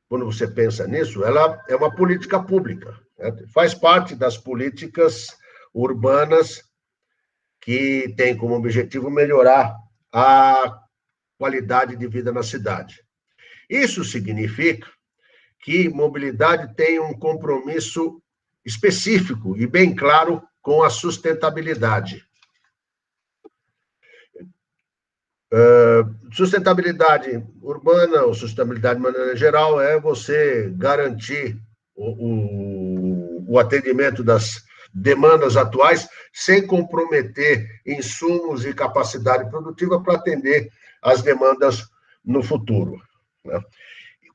quando você pensa nisso, ela é uma política pública, né? Faz parte das políticas urbanas que tem como objetivo melhorar a qualidade de vida na cidade. Isso significa que mobilidade tem um compromisso específico e bem claro com a sustentabilidade. Sustentabilidade urbana, ou sustentabilidade de maneira geral, é você garantir o atendimento das demandas atuais sem comprometer insumos e capacidade produtiva para atender as demandas no futuro, né?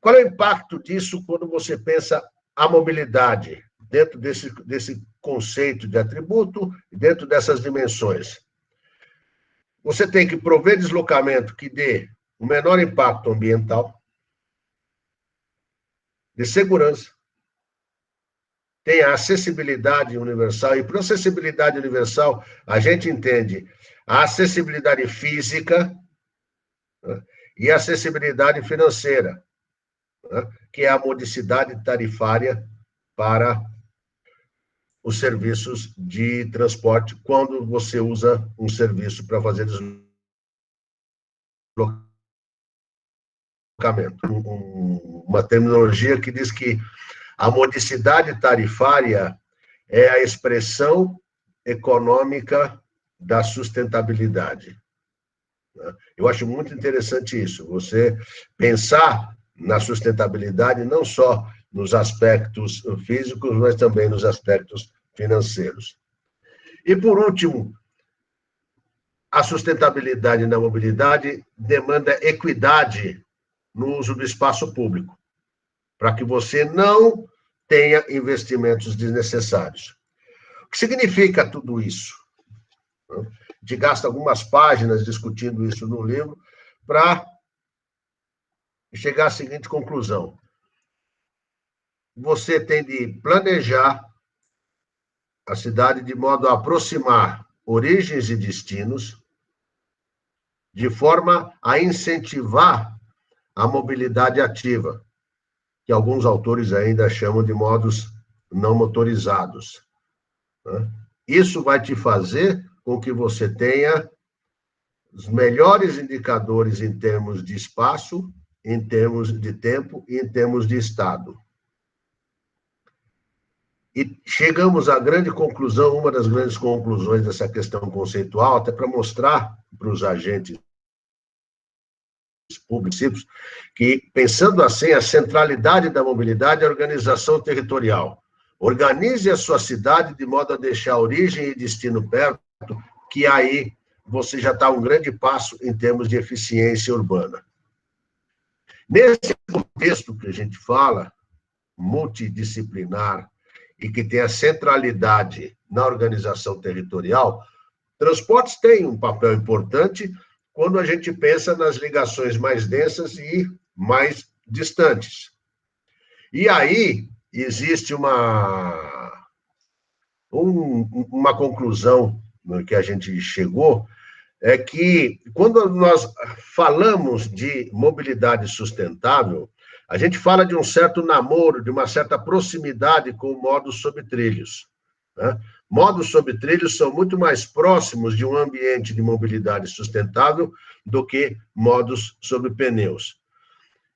Qual é o impacto disso quando você pensa a mobilidade dentro desse conceito de atributo, dentro dessas dimensões? Você tem que prover deslocamento que dê o menor impacto ambiental, de segurança, tem a acessibilidade universal, e por acessibilidade universal, a gente entende a acessibilidade física, né, e a acessibilidade financeira, né, que é a modicidade tarifária para os serviços de transporte, quando você usa um serviço para fazer deslocamento. Uma terminologia que diz que a modicidade tarifária é a expressão econômica da sustentabilidade. Eu acho muito interessante isso, você pensar na sustentabilidade não só nos aspectos físicos, mas também nos aspectos financeiros. E, por último, a sustentabilidade na mobilidade demanda equidade no uso do espaço público, para que você não tenha investimentos desnecessários. O que significa tudo isso? A gente gasta algumas páginas discutindo isso no livro para chegar à seguinte conclusão: você tem de planejar a cidade de modo a aproximar origens e destinos, de forma a incentivar a mobilidade ativa, que alguns autores ainda chamam de modos não motorizados. Isso vai te fazer com que você tenha os melhores indicadores em termos de espaço, em termos de tempo e em termos de estado. E chegamos à grande conclusão, uma das grandes conclusões dessa questão conceitual, até para mostrar para os agentes públicos, que, pensando assim, a centralidade da mobilidade é a organização territorial. Organize a sua cidade de modo a deixar origem e destino perto, que aí você já está um grande passo em termos de eficiência urbana. Nesse contexto que a gente fala, multidisciplinar, e que tem a centralidade na organização territorial, transportes têm um papel importante quando a gente pensa nas ligações mais densas e mais distantes. E aí existe uma conclusão que a gente chegou, é que quando nós falamos de mobilidade sustentável, a gente fala de um certo namoro, de uma certa proximidade com modos sob trilhos, né? Modos sob trilhos são muito mais próximos de um ambiente de mobilidade sustentável do que modos sob pneus.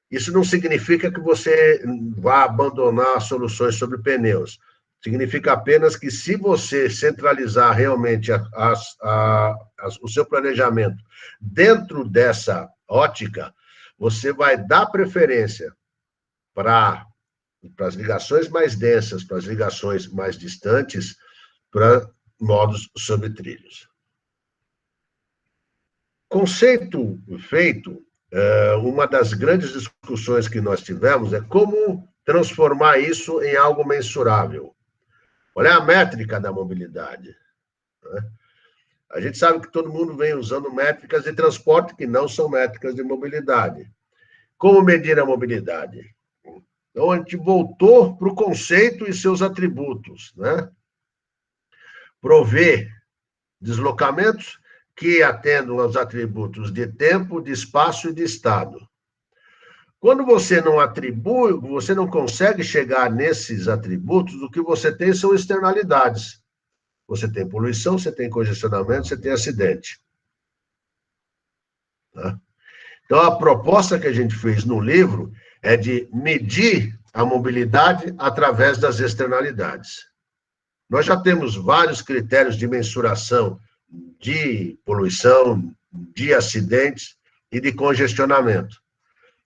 Isso não significa que você vá abandonar soluções sobre pneus. Significa apenas que, se você centralizar realmente o seu planejamento dentro dessa ótica, você vai dar preferência para as ligações mais densas, para as ligações mais distantes, para modos sob trilhos. Conceito feito, uma das grandes discussões que nós tivemos é como transformar isso em algo mensurável. Olha a métrica da mobilidade, né? A gente sabe que todo mundo vem usando métricas de transporte que não são métricas de mobilidade. Como medir a mobilidade? Então, a gente voltou para o conceito e seus atributos, né? Prover deslocamentos que atendam aos atributos de tempo, de espaço e de estado. Quando você não atribui, você não consegue chegar nesses atributos, o que você tem são externalidades. Você tem poluição, você tem congestionamento, você tem acidente. Tá? Então, a proposta que a gente fez no livro é de medir a mobilidade através das externalidades. Nós já temos vários critérios de mensuração de poluição, de acidentes e de congestionamento.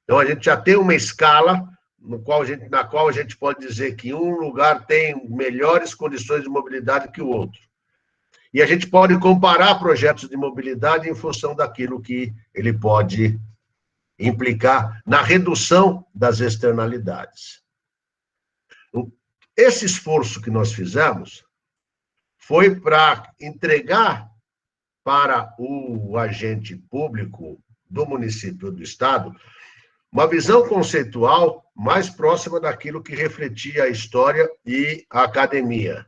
Então, a gente já tem uma escala na qual a gente pode dizer que um lugar tem melhores condições de mobilidade que o outro. E a gente pode comparar projetos de mobilidade em função daquilo que ele pode implicar na redução das externalidades. Esse esforço que nós fizemos foi para entregar para o agente público do município ou do estado uma visão conceitual mais próxima daquilo que refletia a história e a academia.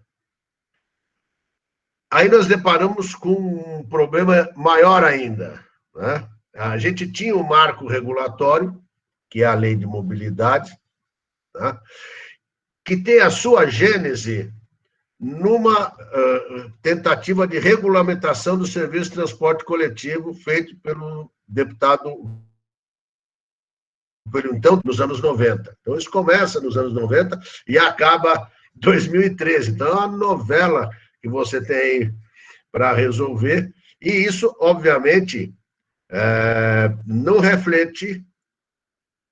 Aí nós deparamos com um problema maior ainda, né? A gente tinha um marco regulatório, que é a Lei de Mobilidade, tá? Que tem a sua gênese numa tentativa de regulamentação do serviço de transporte coletivo feito pelo deputado, então, nos anos 90. Então, isso começa nos anos 90 e acaba em 2013. Então, é uma novela que você tem para resolver, e isso, obviamente, não reflete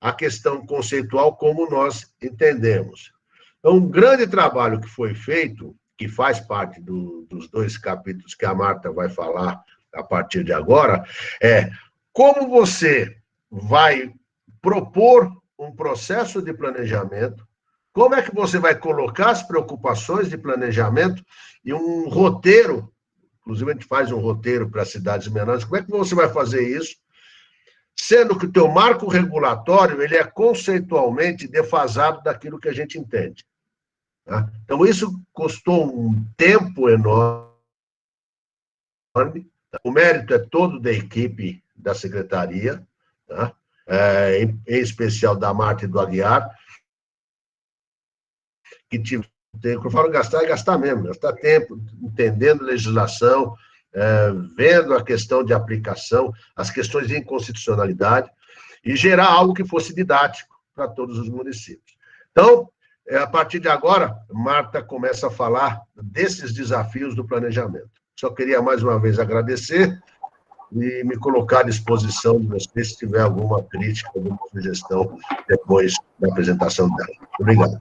a questão conceitual como nós entendemos. Então, um grande trabalho que foi feito, que faz parte dos 2 capítulos que a Marta vai falar a partir de agora, é como você vai propor um processo de planejamento, como é que você vai colocar as preocupações de planejamento e um roteiro, inclusive a gente faz um roteiro para cidades menores, como é que você vai fazer isso, sendo que o teu marco regulatório ele é conceitualmente defasado daquilo que a gente entende. Tá? Então, isso custou um tempo enorme. O mérito é todo da equipe da secretaria, tá? Em especial da Marta e do Aguiar, que eu falo gastar é gastar mesmo, gastar tempo entendendo legislação, vendo a questão de aplicação, as questões de inconstitucionalidade, e gerar algo que fosse didático para todos os municípios. Então, a partir de agora, Marta começa a falar desses desafios do planejamento. Só queria mais uma vez agradecer e me colocar à disposição de vocês se tiver alguma crítica, alguma sugestão depois da apresentação dela. Obrigado.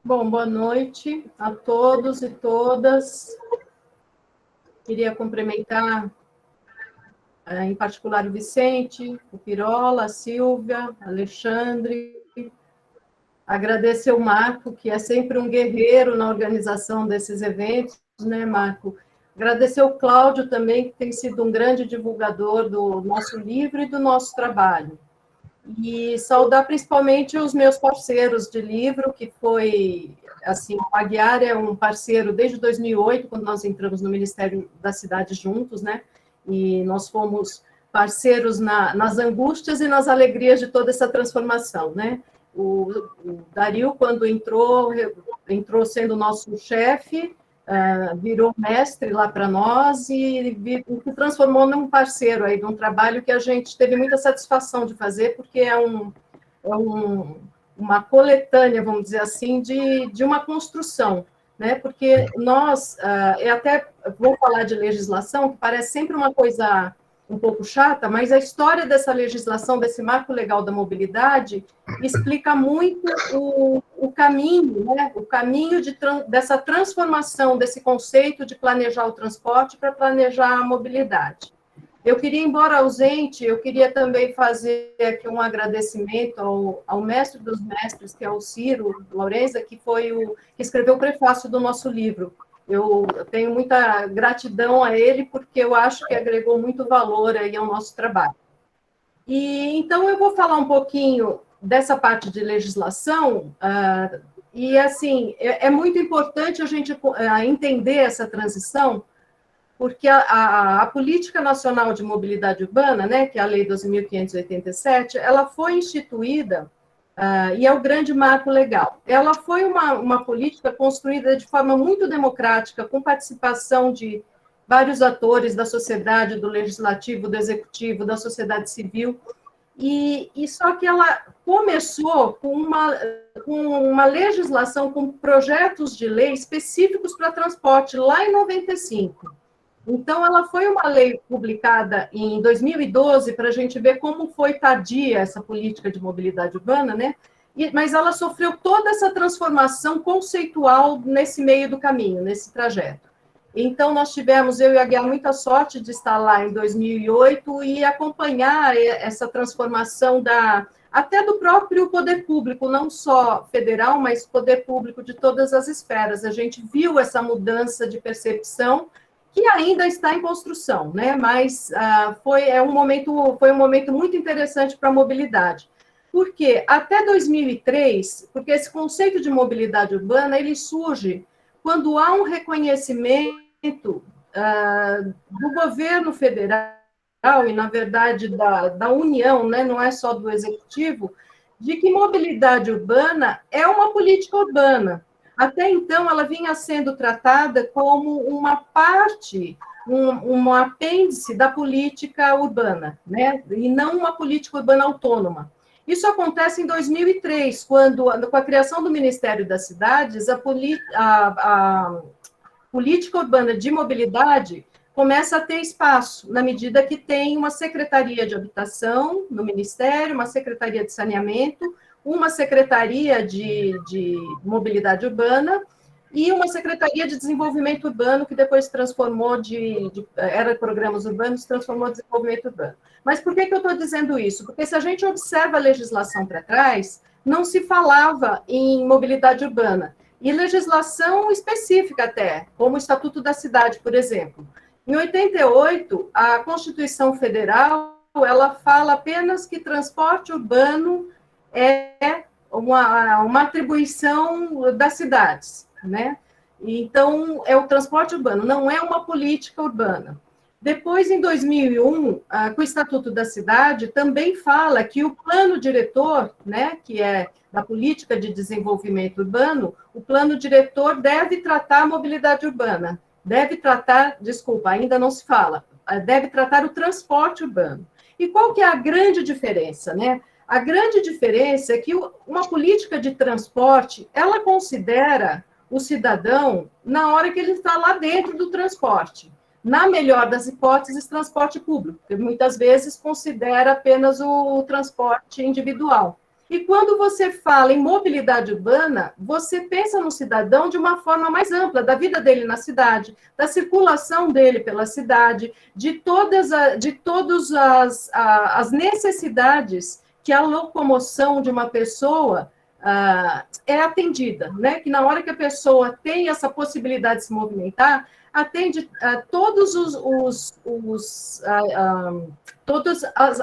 Bom, boa noite a todos e todas. Queria cumprimentar, em particular, o Vicente, o Pirola, a Silvia, Alexandre. Agradecer o Marco, que é sempre um guerreiro na organização desses eventos, né, Marco? Agradecer o Cláudio também, que tem sido um grande divulgador do nosso livro e do nosso trabalho. E saudar principalmente os meus parceiros de livro, que foi, assim, o Aguiar é um parceiro desde 2008, quando nós entramos no Ministério da Cidade juntos, né? E nós fomos parceiros nas angústias e nas alegrias de toda essa transformação, né? O Dario, quando entrou sendo nosso chefe, virou mestre lá para nós e se transformou num parceiro aí, num trabalho que a gente teve muita satisfação de fazer, porque é uma coletânea, vamos dizer assim, de uma construção, né? Porque nós, até vou falar de legislação, que parece sempre uma coisa um pouco chata, mas a história dessa legislação, desse marco legal da mobilidade, explica muito o caminho, né? O caminho dessa transformação desse conceito de planejar o transporte para planejar a mobilidade. Eu queria, embora ausente, eu queria também fazer aqui um agradecimento ao mestre dos mestres, que é o Ciro Lourenza, que foi que escreveu o prefácio do nosso livro. Eu tenho muita gratidão a ele, porque eu acho que agregou muito valor aí ao nosso trabalho. E então eu vou falar um pouquinho dessa parte de legislação, e assim, é muito importante a gente entender essa transição, porque a Política Nacional de Mobilidade Urbana, né, que é a Lei 12.587, ela foi instituída, e é o grande marco legal. Ela foi uma política construída de forma muito democrática, com participação de vários atores da sociedade, do legislativo, do executivo, da sociedade civil, e só que ela começou com uma legislação, com projetos de lei específicos para transporte, lá em 95. Então, ela foi uma lei publicada em 2012, para a gente ver como foi tardia essa política de mobilidade urbana, né? Mas ela sofreu toda essa transformação conceitual nesse meio do caminho, nesse trajeto. Então, nós tivemos, eu e a Guia, muita sorte de estar lá em 2008 e acompanhar essa transformação até do próprio poder público, não só federal, mas poder público de todas as esferas. A gente viu essa mudança de percepção, que ainda está em construção, né? Mas foi um momento muito interessante para a mobilidade. Porque até 2003, porque esse conceito de mobilidade urbana, ele surge quando há um reconhecimento do governo federal, e, na verdade, da União, né? Não é só do Executivo, de que mobilidade urbana é uma política urbana. Até então, ela vinha sendo tratada como uma parte, um apêndice da política urbana, né? E não uma política urbana autônoma. Isso acontece em 2003, quando, com a criação do Ministério das Cidades, a política urbana de mobilidade começa a ter espaço, na medida que tem uma secretaria de habitação no Ministério, uma secretaria de saneamento, uma secretaria de mobilidade urbana e uma secretaria de desenvolvimento urbano, que depois se transformou era programas urbanos, se transformou em desenvolvimento urbano. Mas por que eu estou dizendo isso? Porque se a gente observa a legislação para trás, não se falava em mobilidade urbana, e legislação específica até, como o Estatuto da Cidade, por exemplo. Em 88, a Constituição Federal, ela fala apenas que transporte urbano é uma atribuição das cidades, né? Então, é o transporte urbano, não é uma política urbana. Depois, em 2001, com o Estatuto da Cidade, também fala que o plano diretor, né, que é da política de desenvolvimento urbano, o plano diretor deve tratar a mobilidade urbana, ainda não se fala, deve tratar o transporte urbano. E qual que é a grande diferença, né? A grande diferença é que uma política de transporte, ela considera o cidadão na hora que ele está lá dentro do transporte. Na melhor das hipóteses, transporte público, que muitas vezes considera apenas o transporte individual. E quando você fala em mobilidade urbana, você pensa no cidadão de uma forma mais ampla, da vida dele na cidade, da circulação dele pela cidade, de todas as necessidades que a locomoção de uma pessoa é atendida, né? Que na hora que a pessoa tem essa possibilidade de se movimentar, atende todas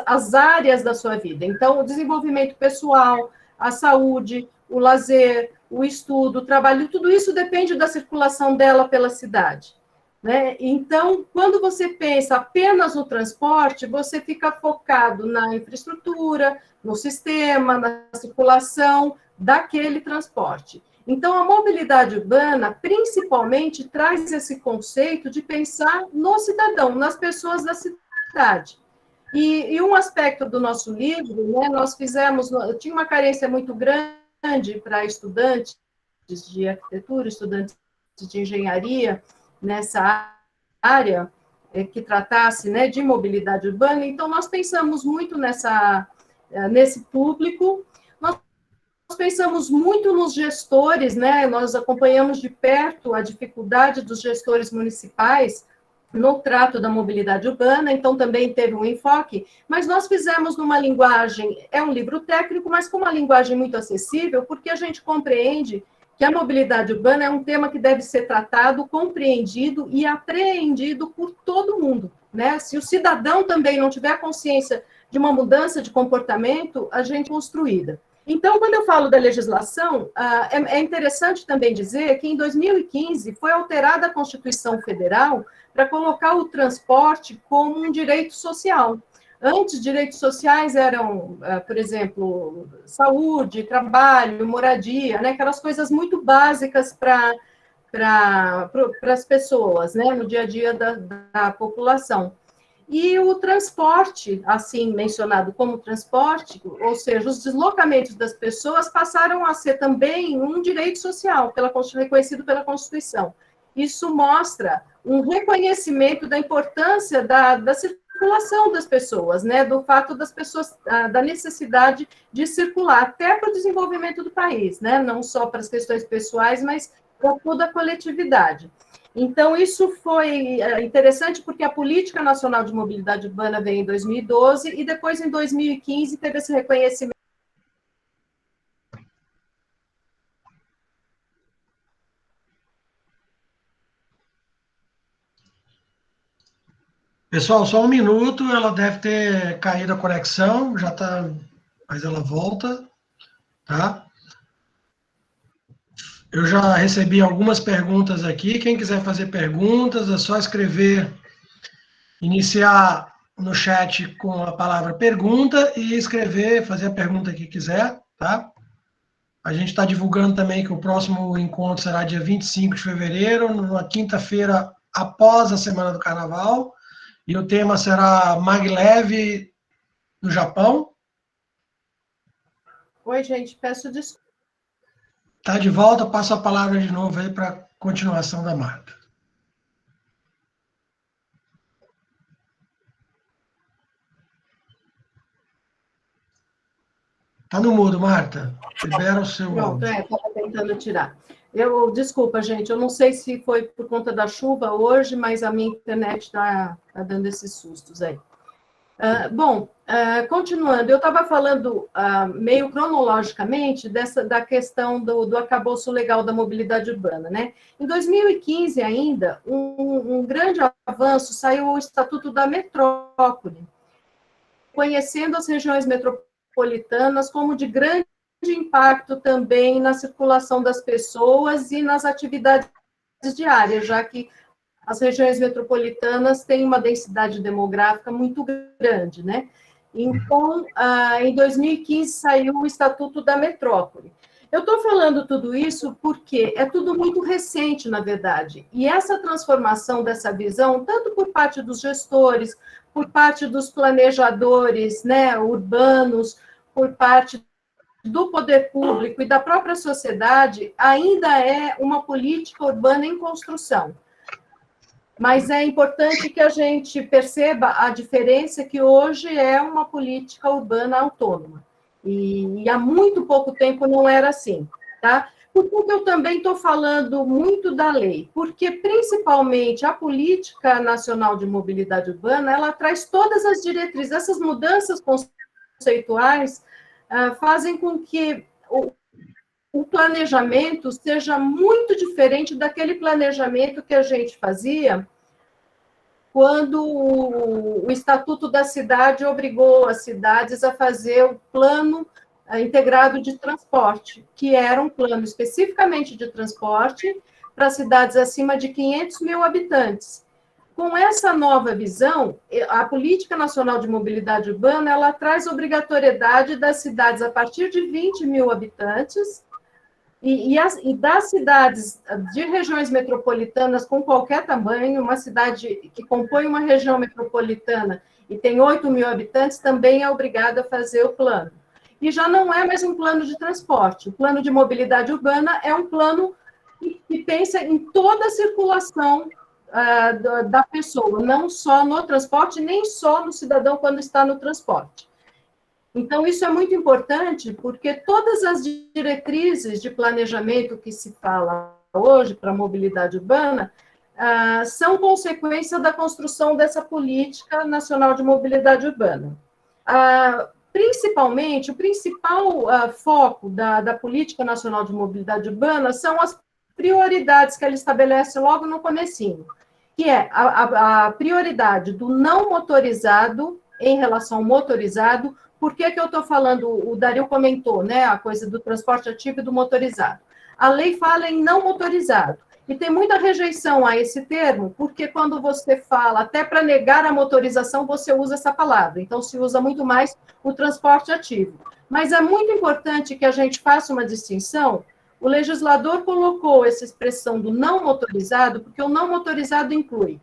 as áreas da sua vida. Então, o desenvolvimento pessoal, a saúde, o lazer, o estudo, o trabalho, tudo isso depende da circulação dela pela cidade, né? Então, quando você pensa apenas no transporte, você fica focado na infraestrutura, no sistema, na circulação daquele transporte. Então, a mobilidade urbana, principalmente, traz esse conceito de pensar no cidadão, nas pessoas da cidade. E um aspecto do nosso livro, né, tinha uma carência muito grande para estudantes de arquitetura, estudantes de engenharia, nessa área, que tratasse, né, de mobilidade urbana. Então, nós pensamos muito nesse público. Nós pensamos muito nos gestores, né? Nós acompanhamos de perto a dificuldade dos gestores municipais no trato da mobilidade urbana, então também teve um enfoque, mas nós fizemos numa linguagem, é um livro técnico, mas com uma linguagem muito acessível, porque a gente compreende que a mobilidade urbana é um tema que deve ser tratado, compreendido e apreendido por todo mundo, né? Se o cidadão também não tiver consciência de uma mudança de comportamento, a gente construída. Então, quando eu falo da legislação, é interessante também dizer que em 2015 foi alterada a Constituição Federal para colocar o transporte como um direito social. Antes, direitos sociais eram, por exemplo, saúde, trabalho, moradia, né, aquelas coisas muito básicas para as pessoas, né, no dia a dia da população. E o transporte, assim mencionado como transporte, ou seja, os deslocamentos das pessoas passaram a ser também um direito social, reconhecido pela Constituição. Isso mostra um reconhecimento da importância da circulação das pessoas, né, do fato das pessoas, da necessidade de circular, até para o desenvolvimento do país, né, não só para as questões pessoais, mas para toda a coletividade. Então, isso foi interessante porque a Política Nacional de Mobilidade Urbana veio em 2012 e depois, em 2015, teve esse reconhecimento. Pessoal, só um minuto, ela deve ter caído a conexão, já está, mas ela volta, tá? Eu já recebi algumas perguntas aqui, quem quiser fazer perguntas, é só escrever, iniciar no chat com a palavra pergunta e escrever, fazer a pergunta que quiser, tá? A gente está divulgando também que o próximo encontro será dia 25 de fevereiro, numa quinta-feira após a Semana do Carnaval, e o tema será Maglev no Japão. Oi, gente, peço desculpa. Está de volta, passo a palavra de novo aí para a continuação da Marta. Está no mudo, Marta. Libera o seu... Pronto, estava tentando tirar. Desculpa, gente, eu não sei se foi por conta da chuva hoje, mas a minha internet está dando esses sustos aí. Continuando, eu estava falando meio cronologicamente da questão do arcabouço legal da mobilidade urbana, né? Em 2015 ainda, um grande avanço saiu o Estatuto da Metrópole, conhecendo as regiões metropolitanas como de grande impacto também na circulação das pessoas e nas atividades diárias, já que as regiões metropolitanas têm uma densidade demográfica muito grande, né? Então, em 2015 saiu o Estatuto da Metrópole. Eu estou falando tudo isso porque é tudo muito recente, na verdade, e essa transformação dessa visão, tanto por parte dos gestores, por parte dos planejadores, né, urbanos, por parte do poder público e da própria sociedade, ainda é uma política urbana em construção. Mas é importante que a gente perceba a diferença que hoje é uma política urbana autônoma. E há muito pouco tempo não era assim, tá? Por que eu também estou falando muito da lei? Porque, principalmente, a Política Nacional de Mobilidade Urbana, ela traz todas as diretrizes, essas mudanças conceituais fazem com que o planejamento seja muito diferente daquele planejamento que a gente fazia quando o Estatuto da Cidade obrigou as cidades a fazer o plano integrado de transporte, que era um plano especificamente de transporte para cidades acima de 500 mil habitantes. Com essa nova visão, a Política Nacional de Mobilidade Urbana, ela traz obrigatoriedade das cidades a partir de 20 mil habitantes e das cidades de regiões metropolitanas com qualquer tamanho, uma cidade que compõe uma região metropolitana e tem 8 mil habitantes, também é obrigada a fazer o plano. E já não é mais um plano de transporte. O plano de mobilidade urbana é um plano que pensa em toda a circulação da pessoa, não só no transporte, nem só no cidadão quando está no transporte. Então, isso é muito importante, porque todas as diretrizes de planejamento que se fala hoje para a mobilidade urbana são consequência da construção dessa Política Nacional de Mobilidade Urbana. Principalmente, o principal foco da Política Nacional de Mobilidade Urbana são as prioridades que ela estabelece logo no comecinho, que é a prioridade do não motorizado em relação ao motorizado, Por que eu estou falando, o Dario comentou, né, a coisa do transporte ativo e do motorizado. A lei fala em não motorizado, e tem muita rejeição a esse termo, porque quando você fala, até para negar a motorização, você usa essa palavra, então se usa muito mais o transporte ativo. Mas é muito importante que a gente faça uma distinção. O legislador colocou essa expressão do não motorizado, porque o não motorizado inclui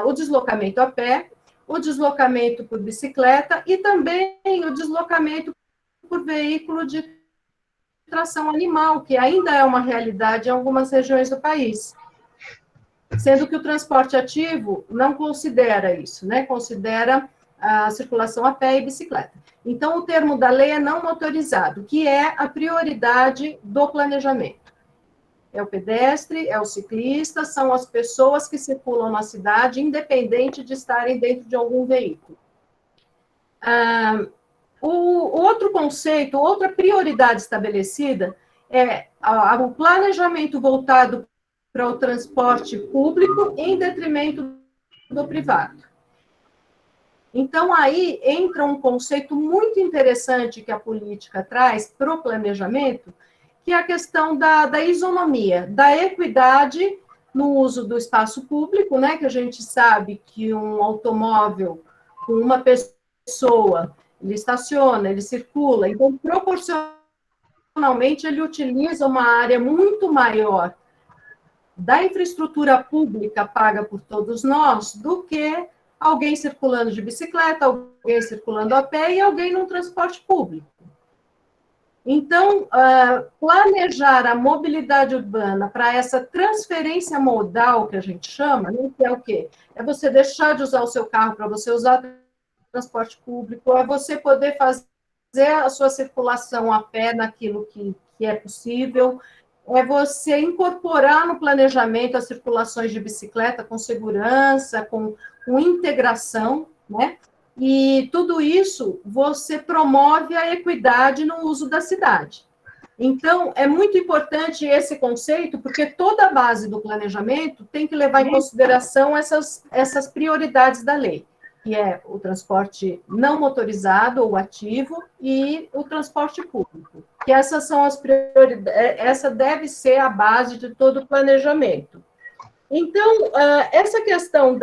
o deslocamento a pé, o deslocamento por bicicleta e também o deslocamento por veículo de tração animal, que ainda é uma realidade em algumas regiões do país. Sendo que o transporte ativo não considera isso, né? Considera a circulação a pé e bicicleta. Então, o termo da lei é não motorizado, que é a prioridade do planejamento. É o pedestre, é o ciclista, são as pessoas que circulam na cidade, independente de estarem dentro de algum veículo. O outro conceito, outra prioridade estabelecida é o planejamento voltado para o transporte público em detrimento do privado. Então, aí entra um conceito muito interessante que a política traz para o planejamento, que é a questão da isonomia, da equidade no uso do espaço público, né? Que a gente sabe que um automóvel com uma pessoa, ele estaciona, ele circula, então, proporcionalmente, ele utiliza uma área muito maior da infraestrutura pública paga por todos nós do que alguém circulando de bicicleta, alguém circulando a pé e alguém no transporte público. Então, planejar a mobilidade urbana para essa transferência modal que a gente chama, né, que é o quê? É você deixar de usar o seu carro para você usar o transporte público, é você poder fazer a sua circulação a pé naquilo que é possível, é você incorporar no planejamento as circulações de bicicleta com segurança, com integração, né? E tudo isso você promove a equidade no uso da cidade. Então, é muito importante esse conceito, porque toda a base do planejamento tem que levar em consideração essas prioridades da lei, que é o transporte não motorizado ou ativo e o transporte público. Que essas são as prioridades, essa deve ser a base de todo o planejamento. Então, essa questão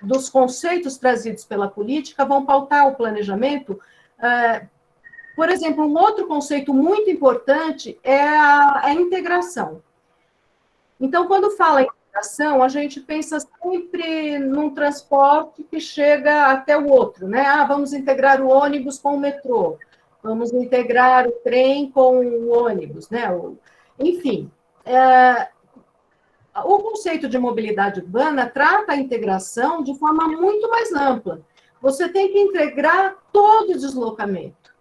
dos conceitos trazidos pela política vão pautar o planejamento. Por exemplo, um outro conceito muito importante é a integração. Então, quando fala em integração, a gente pensa sempre num transporte que chega até o outro, né? Vamos integrar o ônibus com o metrô, vamos integrar o trem com o ônibus, né? Enfim, o conceito de mobilidade urbana trata a integração de forma muito mais ampla. Você tem que integrar todo o deslocamento.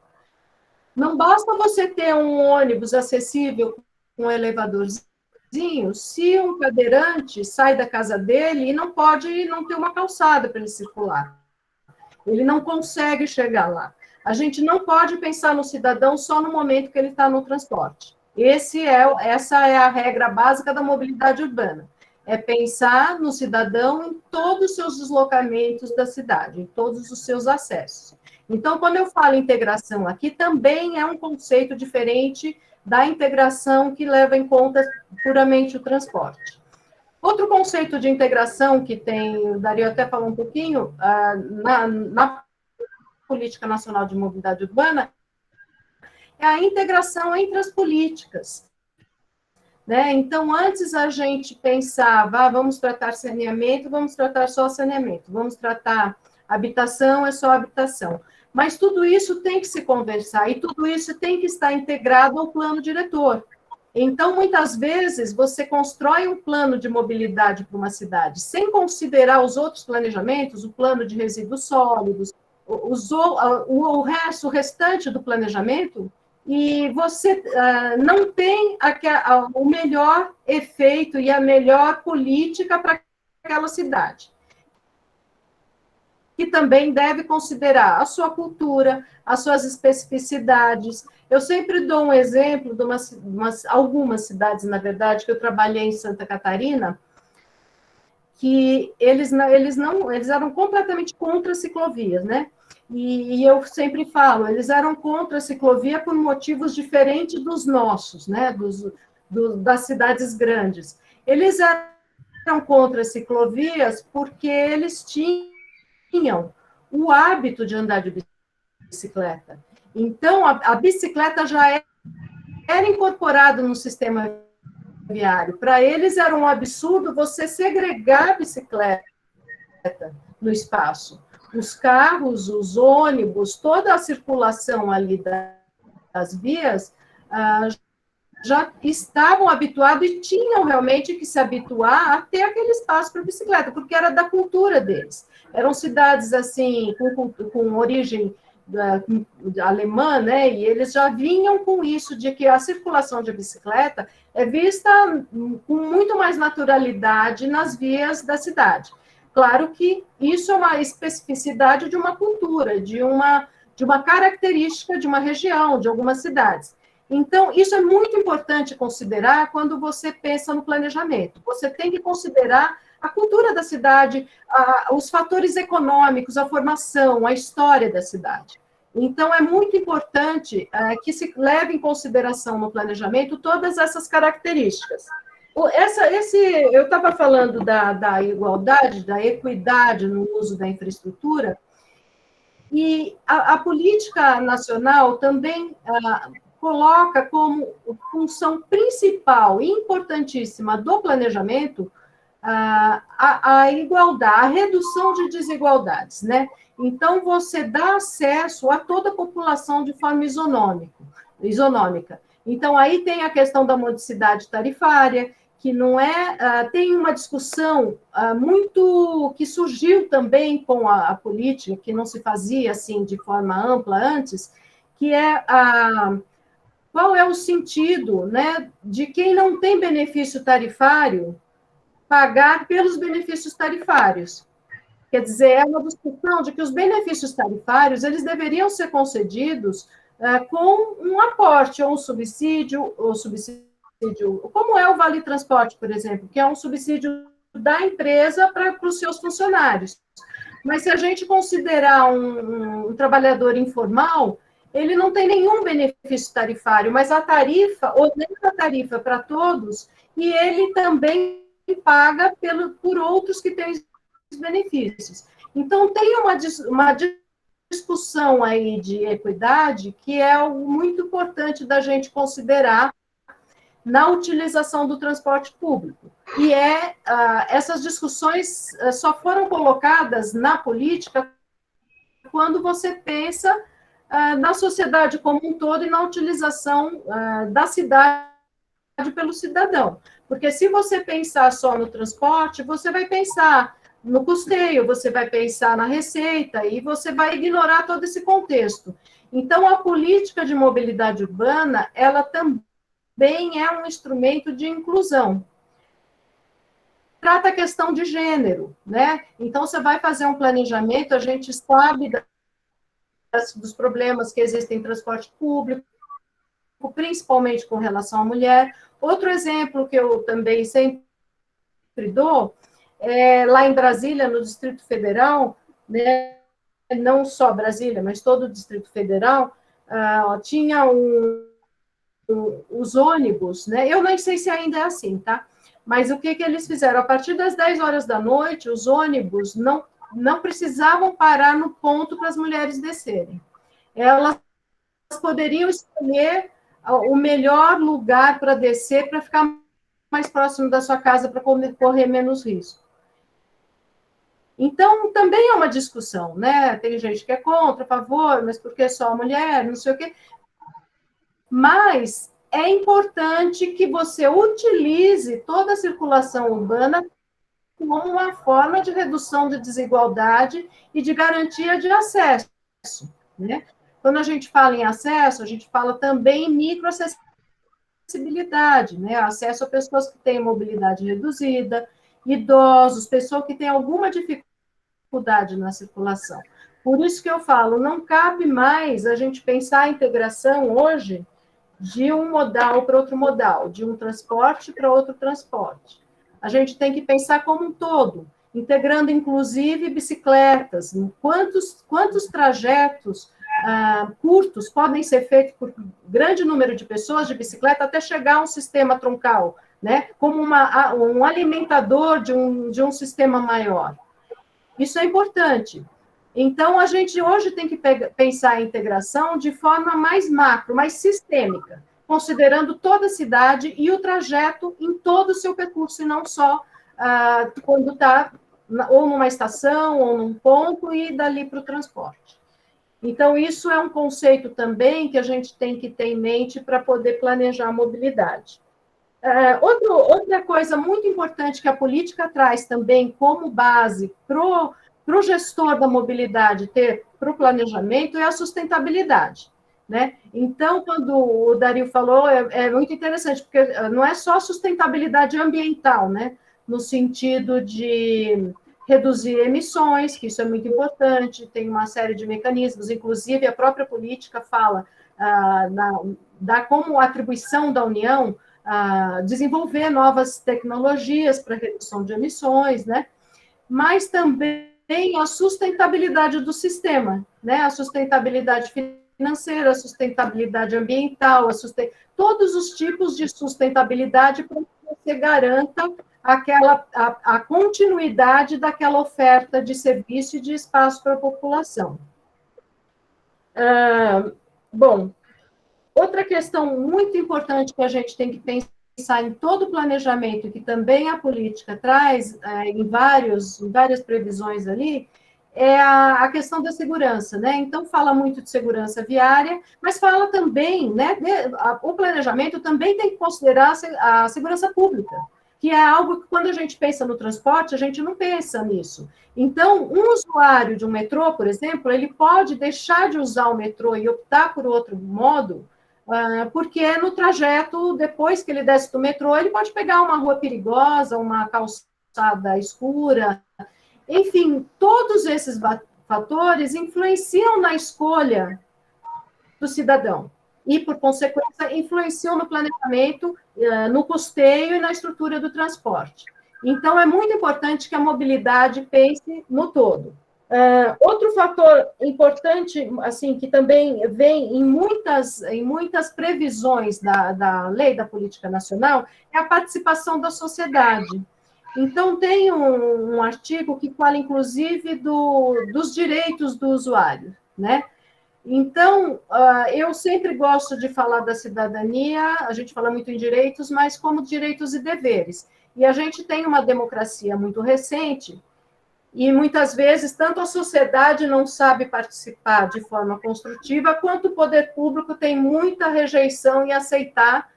Não basta você ter um ônibus acessível com um elevadorzinho, se um cadeirante sai da casa dele e não ter uma calçada para ele circular. Ele não consegue chegar lá. A gente não pode pensar no cidadão só no momento que ele está no transporte. Essa é a regra básica da mobilidade urbana. É pensar no cidadão em todos os seus deslocamentos da cidade, em todos os seus acessos. Então, quando eu falo integração aqui, também é um conceito diferente da integração que leva em conta puramente o transporte. Outro conceito de integração que tem, o Dario até falou um pouquinho, na Política Nacional de Mobilidade Urbana, é a integração entre as políticas. Né? Então, antes a gente pensava, vamos tratar saneamento, vamos tratar só saneamento, vamos tratar habitação, é só habitação. Mas tudo isso tem que se conversar, e tudo isso tem que estar integrado ao plano diretor. Então, muitas vezes, você constrói um plano de mobilidade para uma cidade, sem considerar os outros planejamentos, o plano de resíduos sólidos, o restante do planejamento, e você não tem o melhor efeito e a melhor política para aquela cidade. Que também deve considerar a sua cultura, as suas especificidades. Eu sempre dou um exemplo de algumas cidades, na verdade, que eu trabalhei em Santa Catarina, que eles eram completamente contra ciclovias, né? E eu sempre falo, eles eram contra a ciclovia por motivos diferentes dos nossos, né, das cidades grandes. Eles eram contra as ciclovias porque eles tinham o hábito de andar de bicicleta. Então, a bicicleta já era incorporada no sistema viário. Para eles era um absurdo você segregar a bicicleta no espaço. Os carros, os ônibus, toda a circulação ali das vias já estavam habituados e tinham realmente que se habituar a ter aquele espaço para bicicleta, porque era da cultura deles. Eram cidades assim com origem alemã, né? E eles já vinham com isso de que a circulação de bicicleta é vista com muito mais naturalidade nas vias da cidade. Claro que isso é uma especificidade de uma cultura, de uma característica de uma região, de algumas cidades. Então, isso é muito importante considerar quando você pensa no planejamento. Você tem que considerar a cultura da cidade, os fatores econômicos, a formação, a história da cidade. Então, é muito importante que se leve em consideração no planejamento todas essas características. Eu estava falando da igualdade, da equidade no uso da infraestrutura, e a política nacional também coloca como função principal e importantíssima do planejamento a igualdade, a redução de desigualdades, né? Então, você dá acesso a toda a população de forma isonômica. Então, aí tem a questão da modicidade tarifária, que não tem uma discussão muito que surgiu também com a política, que não se fazia assim de forma ampla antes, que é qual é o sentido, né, de quem não tem benefício tarifário pagar pelos benefícios tarifários. Quer dizer, é uma discussão de que os benefícios tarifários eles deveriam ser concedidos com um aporte ou um subsídio, como é o Vale Transporte, por exemplo, que é um subsídio da empresa para os seus funcionários. Mas se a gente considerar um trabalhador informal, ele não tem nenhum benefício tarifário, mas a tarifa, ordenha a tarifa para todos, e ele também paga por outros que têm os benefícios. Então, tem uma discussão aí de equidade que é algo muito importante da gente considerar na utilização do transporte público. E essas discussões só foram colocadas na política quando você pensa na sociedade como um todo e na utilização da cidade pelo cidadão. Porque se você pensar só no transporte, você vai pensar no custeio, você vai pensar na receita e você vai ignorar todo esse contexto. Então, a política de mobilidade urbana, ela também é um instrumento de inclusão. Trata a questão de gênero, né? Então, você vai fazer um planejamento, a gente sabe dos problemas que existem em transporte público, principalmente com relação à mulher. Outro exemplo que eu também sempre dou é lá em Brasília, no Distrito Federal, né, não só Brasília, mas todo o Distrito Federal, tinha os ônibus, né? Eu nem sei se ainda é assim, tá? Mas o que eles fizeram? A partir das 10 horas da noite, os ônibus não precisavam parar no ponto para as mulheres descerem. Elas poderiam escolher o melhor lugar para descer, para ficar mais próximo da sua casa, para correr menos risco. Então, também é uma discussão, né? Tem gente que é contra, a favor, mas por que só a mulher, não sei o quê. Mas é importante que você utilize toda a circulação urbana como uma forma de redução de desigualdade e de garantia de acesso, né? Quando a gente fala em acesso, a gente fala também em microacessibilidade, né? Acesso a pessoas que têm mobilidade reduzida, idosos, pessoas que têm alguma dificuldade na circulação. Por isso que eu falo, não cabe mais a gente pensar a integração hoje de um modal para outro modal, de um transporte para outro transporte. A gente tem que pensar como um todo. integrando, inclusive, bicicletas. Quantos trajetos curtos podem ser feitos por grande número de pessoas de bicicleta até chegar a um sistema troncal, né? Como um alimentador de um sistema maior. Isso é importante. Então, a gente hoje tem que pensar a integração de forma mais macro, mais sistêmica, considerando toda a cidade e o trajeto em todo o seu percurso, e não só quando está ou numa estação, ou num ponto, e dali para o transporte. Então, isso é um conceito também que a gente tem que ter em mente para poder planejar a mobilidade. Outra coisa muito importante que a política traz também como base para o gestor da mobilidade ter para o planejamento é a sustentabilidade, né? Então, quando o Dario falou, é muito interessante, porque não é só sustentabilidade ambiental, né? No sentido de reduzir emissões, que isso é muito importante, tem uma série de mecanismos, inclusive a própria política fala como atribuição da União desenvolver novas tecnologias para redução de emissões, né? Mas também a sustentabilidade do sistema, né? A sustentabilidade financeira, a sustentabilidade ambiental, todos os tipos de sustentabilidade para que você garanta a continuidade daquela oferta de serviço e de espaço para a população. Bom, outra questão muito importante que a gente tem que pensar em todo o planejamento, que também a política traz em várias previsões ali, é a questão da segurança, né? Então, fala muito de segurança viária, mas fala também, né? O planejamento também tem que considerar a segurança pública, que é algo que, quando a gente pensa no transporte, a gente não pensa nisso. Então, um usuário de um metrô, por exemplo, ele pode deixar de usar o metrô e optar por outro modo, porque no trajeto, depois que ele desce do metrô, ele pode pegar uma rua perigosa, uma calçada escura. Enfim, todos esses fatores influenciam na escolha do cidadão e, por consequência, influenciam no planejamento, no custeio e na estrutura do transporte. Então, é muito importante que a mobilidade pense no todo. Outro fator importante, assim, que também vem em muitas previsões da Lei da Política Nacional, é a participação da sociedade. Então, tem um artigo que fala, inclusive, dos direitos do usuário, né? Então, eu sempre gosto de falar da cidadania, a gente fala muito em direitos, mas como direitos e deveres. E a gente tem uma democracia muito recente, e muitas vezes tanto a sociedade não sabe participar de forma construtiva, quanto o poder público tem muita rejeição em aceitar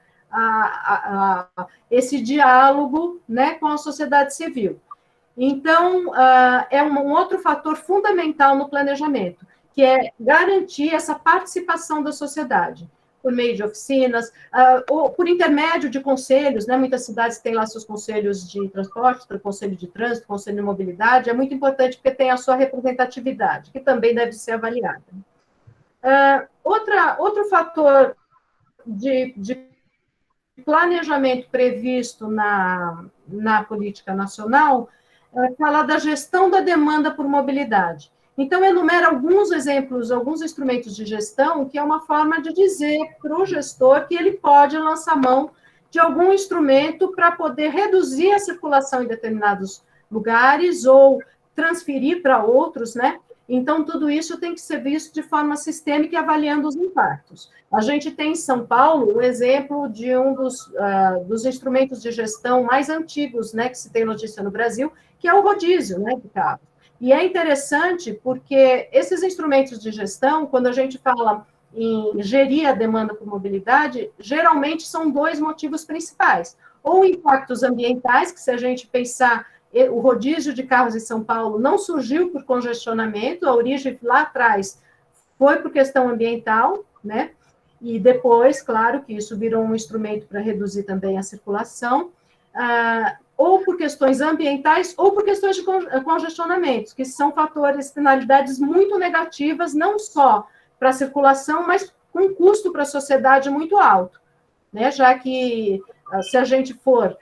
esse diálogo, né, com a sociedade civil. Então, é um outro fator fundamental no planejamento, que é garantir essa participação da sociedade, por meio de oficinas, ou por intermédio de conselhos, né? Muitas cidades têm lá seus conselhos de transporte, conselho de trânsito, conselho de mobilidade, é muito importante porque tem a sua representatividade, que também deve ser avaliada. Outro fator de planejamento previsto na política nacional fala da gestão da demanda por mobilidade. Então, enumera alguns exemplos, alguns instrumentos de gestão, que é uma forma de dizer para o gestor que ele pode lançar mão de algum instrumento para poder reduzir a circulação em determinados lugares ou transferir para outros, né? Então, tudo isso tem que ser visto de forma sistêmica e avaliando os impactos. A gente tem em São Paulo um exemplo de um dos instrumentos de gestão mais antigos, né, que se tem notícia no Brasil, que é o rodízio, né, de carros. E é interessante porque esses instrumentos de gestão, quando a gente fala em gerir a demanda por mobilidade, geralmente são dois motivos principais. Ou impactos ambientais, que se a gente pensar, o rodízio de carros em São Paulo não surgiu por congestionamento, a origem lá atrás foi por questão ambiental, né? E depois, claro, que isso virou um instrumento para reduzir também a circulação, ou por questões ambientais, ou por questões de congestionamento, que são fatores, finalidades muito negativas, não só para a circulação, mas com custo para a sociedade muito alto, né? Já que, se a gente for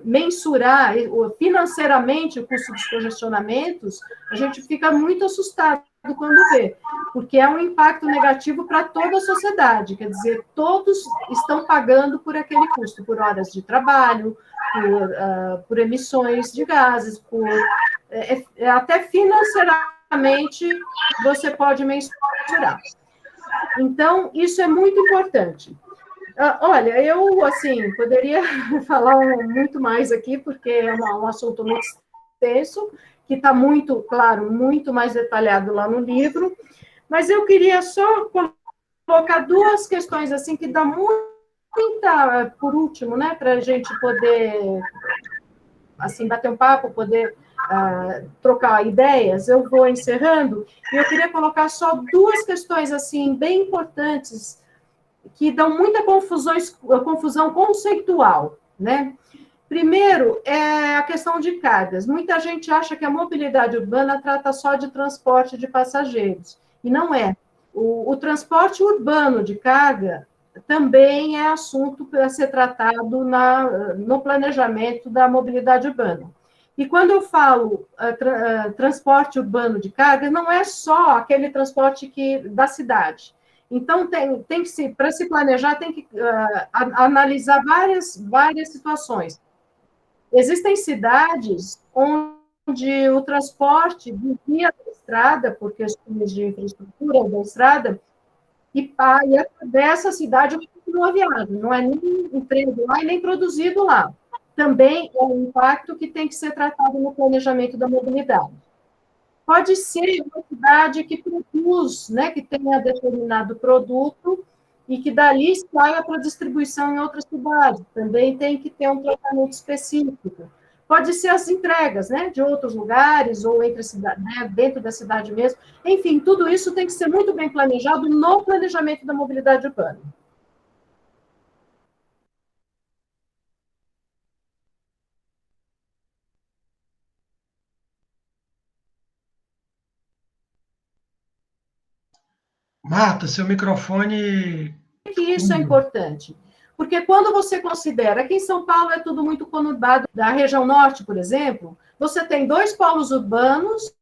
mensurar financeiramente o custo dos congestionamentos, a gente fica muito assustado quando vê, porque é um impacto negativo para toda a sociedade, quer dizer, todos estão pagando por aquele custo, por horas de trabalho, por emissões de gases, até financeiramente você pode mensurar. Então, isso é muito importante. Olha, eu, assim, poderia falar muito mais aqui, porque é um assunto muito extenso, que está muito, claro, muito mais detalhado lá no livro, mas eu queria só colocar duas questões, assim, que dá muita, por último, né, para a gente poder, assim, bater um papo, poder trocar ideias. Eu vou encerrando, e eu queria colocar só duas questões, assim, bem importantes, que dão muita confusão conceitual, né? Primeiro, é a questão de cargas. Muita gente acha que a mobilidade urbana trata só de transporte de passageiros, e não é. O transporte urbano de carga também é assunto para ser tratado no planejamento da mobilidade urbana. E quando eu falo transporte urbano de carga, não é só aquele transporte da cidade. Então, tem que se, para se planejar, tem que analisar várias situações. Existem cidades onde o transporte via da estrada, por questões de infraestrutura da estrada, e atravessa a cidade continua viagem, não é nem emprego lá e nem produzido lá. Também é um impacto que tem que ser tratado no planejamento da mobilidade. Pode ser uma cidade que produz, né, que tenha determinado produto e que dali saia para distribuição em outras cidades. Também tem que ter um tratamento específico. Pode ser as entregas, né, de outros lugares ou entre a cidade, né, dentro da cidade mesmo. Enfim, tudo isso tem que ser muito bem planejado no planejamento da mobilidade urbana. Marta, seu microfone... Por que isso é importante? Porque quando você considera que em São Paulo é tudo muito conurbado, da região norte, por exemplo, você tem 2 polos urbanos,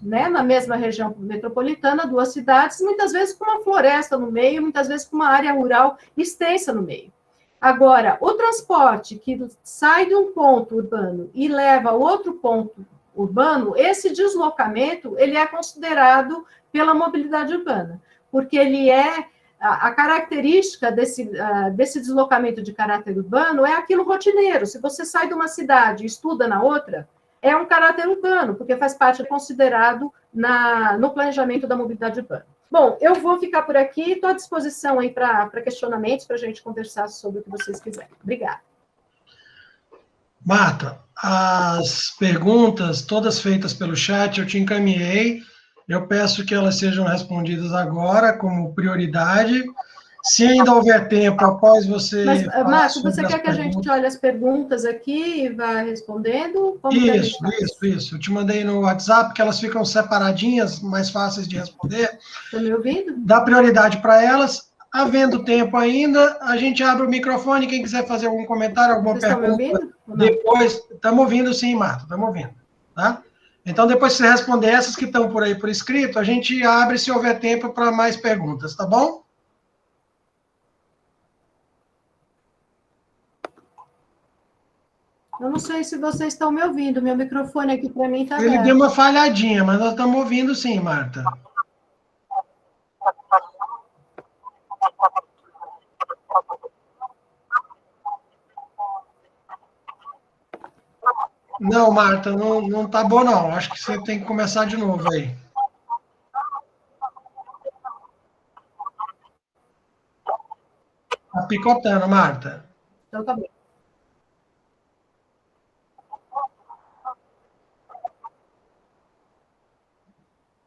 né, na mesma região metropolitana, 2 cidades, muitas vezes com uma floresta no meio, muitas vezes com uma área rural extensa no meio. Agora, o transporte que sai de um ponto urbano e leva a outro ponto urbano, esse deslocamento, ele é considerado pela mobilidade urbana, porque ele é a característica desse deslocamento de caráter urbano é aquilo rotineiro. Se você sai de uma cidade e estuda na outra, é um caráter urbano, porque faz parte considerado no planejamento da mobilidade urbana. Bom, eu vou ficar por aqui, estou à disposição aí para questionamentos, para a gente conversar sobre o que vocês quiserem. Obrigada. Marta, as perguntas, todas feitas pelo chat, eu te encaminhei. Eu peço que elas sejam respondidas agora, como prioridade. Se ainda houver tempo, após você... Mas, Marcos, você quer que a gente olhe as perguntas aqui e vá respondendo? Isso. Eu te mandei no WhatsApp, que elas ficam separadinhas, mais fáceis de responder. Está me ouvindo? Dá prioridade para elas. Havendo tempo ainda, a gente abre o microfone. Quem quiser fazer algum comentário, alguma pergunta... Vocês estão me ouvindo? Depois... Estamos ouvindo, sim, Marta, estamos ouvindo. Tá? Então, depois que você responder essas que estão por aí por escrito, a gente abre, se houver tempo, para mais perguntas, tá bom? Eu não sei se vocês estão me ouvindo, meu microfone aqui para mim está aberto. Ele deu uma falhadinha, mas nós estamos ouvindo sim, Marta. Não, Marta, não tá bom não. Acho que você tem que começar de novo aí. Tá picotando, Marta. Então tá bom.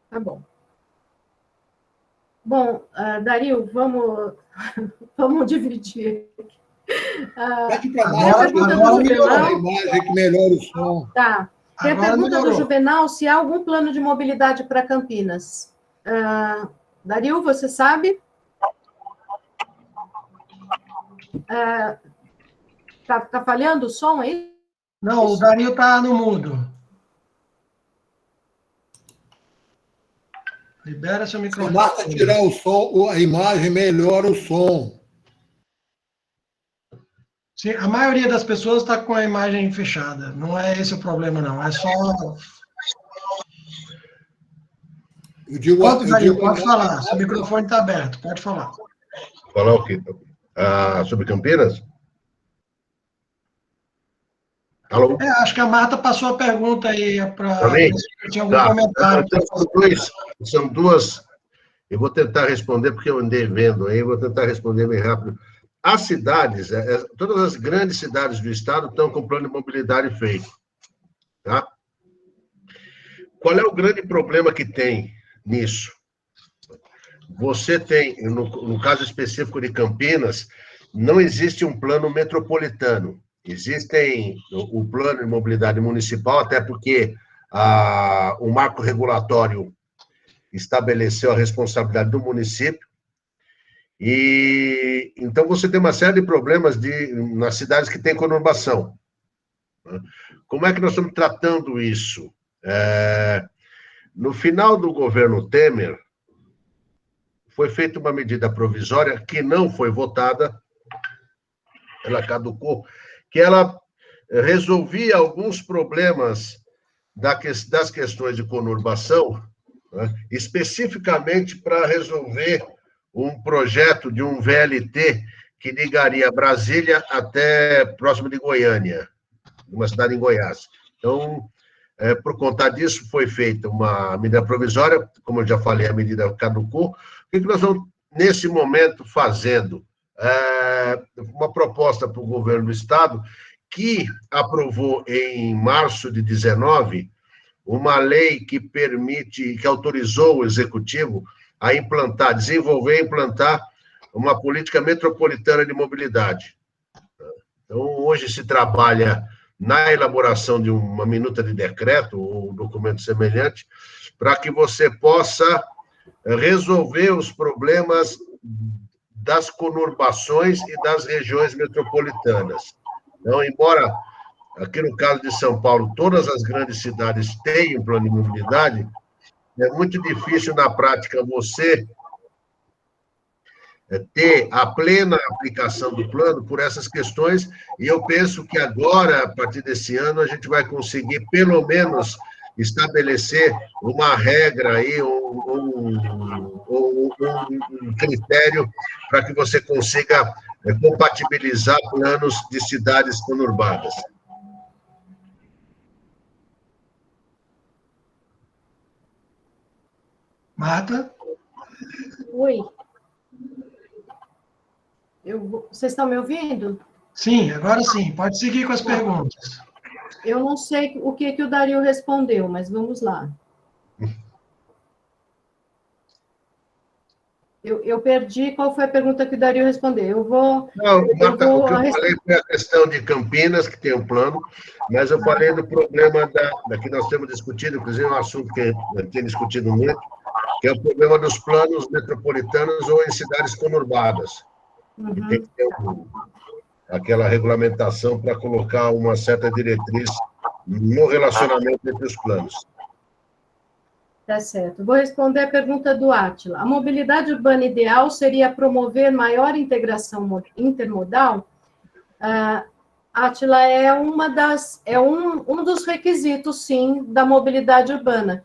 Tá bom. Bom, Dario, vamos dividir. Pede para nós, a imagem que melhora o som. Tá. Tem a pergunta do Juvenal, se há algum plano de mobilidade para Campinas. Dario, você sabe? Tá falhando o som aí? Não, o Dario está no mudo. Libera seu Se microfone. basta tirar o som, a imagem melhora o som. Sim, a maioria das pessoas está com a imagem fechada. Não é esse o problema, não. É só... Pronto, Dario, pode falar. Seu microfone está aberto. Pode falar. Falar o quê? Sobre Campinas? Alô? Acho que a Marta passou a pergunta aí para Para mim? ver se tinha algum Tá. comentário. Então, são duas. Eu vou tentar responder, porque eu andei vendo aí, vou tentar responder bem rápido. As cidades, todas as grandes cidades do estado estão com plano de mobilidade feito. Tá? Qual é o grande problema que tem nisso? Você tem, no caso específico de Campinas, não existe um plano metropolitano. Existem o plano de mobilidade municipal, até porque o marco regulatório estabeleceu a responsabilidade do município. E então você tem uma série de problemas nas cidades que têm conurbação. Como é que nós estamos tratando isso? No final do governo Temer, foi feita uma medida provisória que não foi votada, ela caducou, que ela resolvia alguns problemas das questões de conurbação, né, especificamente para resolver um projeto de um VLT que ligaria Brasília até próximo de Goiânia, uma cidade em Goiás. Então, por conta disso, foi feita uma medida provisória, como eu já falei, a medida caducou. O que nós estamos, nesse momento, fazendo? Uma proposta para o governo do Estado, que aprovou em março de 19 uma lei que que autorizou o Executivo a desenvolver e implantar uma política metropolitana de mobilidade. Então, hoje se trabalha na elaboração de uma minuta de decreto ou documento semelhante, para que você possa resolver os problemas das conurbações e das regiões metropolitanas. Então, embora aqui no caso de São Paulo, todas as grandes cidades têm um plano de mobilidade, é muito difícil na prática você ter a plena aplicação do plano por essas questões, e eu penso que agora, a partir desse ano, a gente vai conseguir, pelo menos, estabelecer uma regra aí, um critério para que você consiga compatibilizar planos de cidades conurbadas. Marta? Oi. Vocês estão me ouvindo? Sim, agora sim. Pode seguir com as perguntas. Eu não sei o que o Dario respondeu, mas vamos lá. Eu perdi qual foi a pergunta que o Dario respondeu. Marta, o que eu falei foi a questão de Campinas, que tem um plano, mas eu falei do problema que nós temos discutido, inclusive é um assunto que tem discutido muito, que é o problema dos planos metropolitanos ou em cidades conurbadas. E tem que ter aquela regulamentação para colocar uma certa diretriz no relacionamento entre os planos. Tá certo. Vou responder a pergunta do Átila. A mobilidade urbana ideal seria promover maior integração intermodal? Átila, é um dos requisitos, sim, da mobilidade urbana,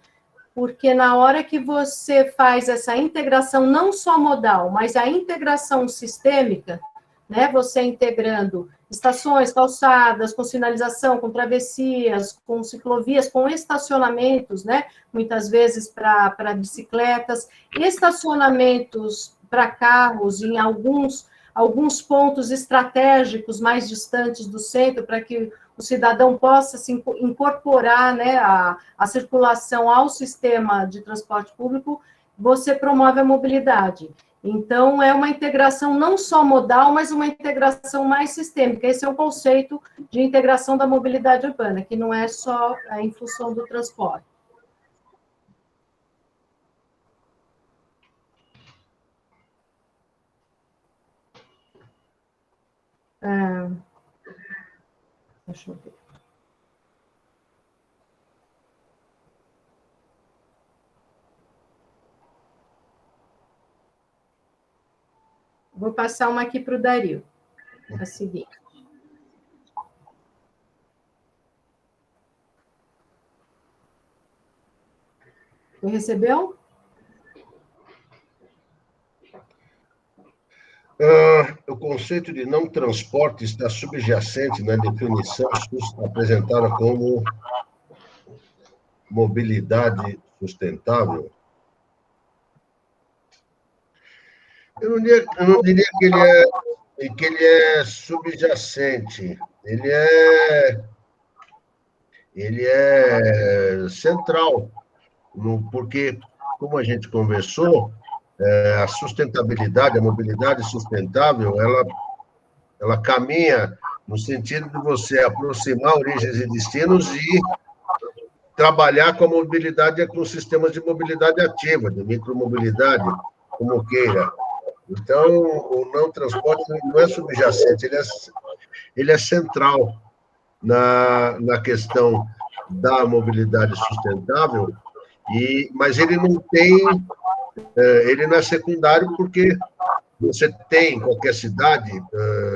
porque na hora que você faz essa integração não só modal, mas a integração sistêmica, né, você integrando estações, calçadas, com sinalização, com travessias, com ciclovias, com estacionamentos, né, muitas vezes para bicicletas, estacionamentos para carros em alguns pontos estratégicos mais distantes do centro, para que o cidadão possa se incorporar, né, a circulação ao sistema de transporte público, você promove a mobilidade. Então, é uma integração não só modal, mas uma integração mais sistêmica. Esse é o conceito de integração da mobilidade urbana, que não é só em função do transporte. Deixa eu ver. Vou passar uma aqui para o Dario. A seguinte. Você recebeu? O conceito de não transporte está subjacente na definição apresentada como mobilidade sustentável. Eu não diria que ele é subjacente. Ele é central, porque, como a gente conversou, a sustentabilidade, a mobilidade sustentável, ela caminha no sentido de você aproximar origens e destinos e trabalhar com a mobilidade, com sistemas de mobilidade ativa, de micromobilidade, como queira. Então, o não transporte não é subjacente, ele é central na questão da mobilidade sustentável, mas ele não é secundário porque você tem, em qualquer cidade,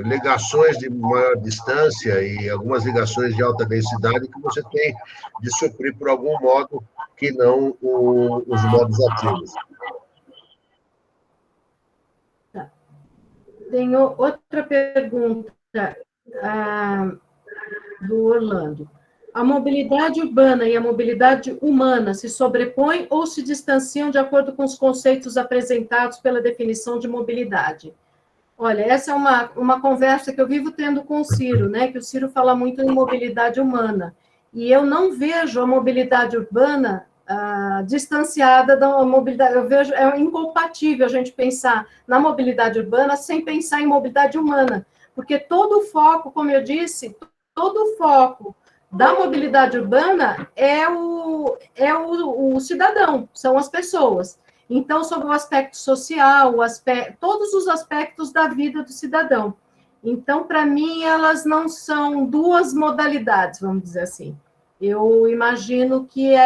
ligações de maior distância e algumas ligações de alta densidade que você tem de suprir por algum modo que não os modos ativos. Tenho outra pergunta do Orlando. A mobilidade urbana e a mobilidade humana se sobrepõem ou se distanciam de acordo com os conceitos apresentados pela definição de mobilidade? Olha, essa é uma conversa que eu vivo tendo com o Ciro, né? Que o Ciro fala muito em mobilidade humana. E eu não vejo a mobilidade urbana distanciada da mobilidade. Eu vejo, é incompatível a gente pensar na mobilidade urbana sem pensar em mobilidade humana, porque todo o foco, como eu disse, todo o foco da mobilidade urbana é o cidadão, são as pessoas. Então, sobre o aspecto social, todos os aspectos da vida do cidadão. Então, para mim, elas não são duas modalidades, vamos dizer assim. Eu imagino que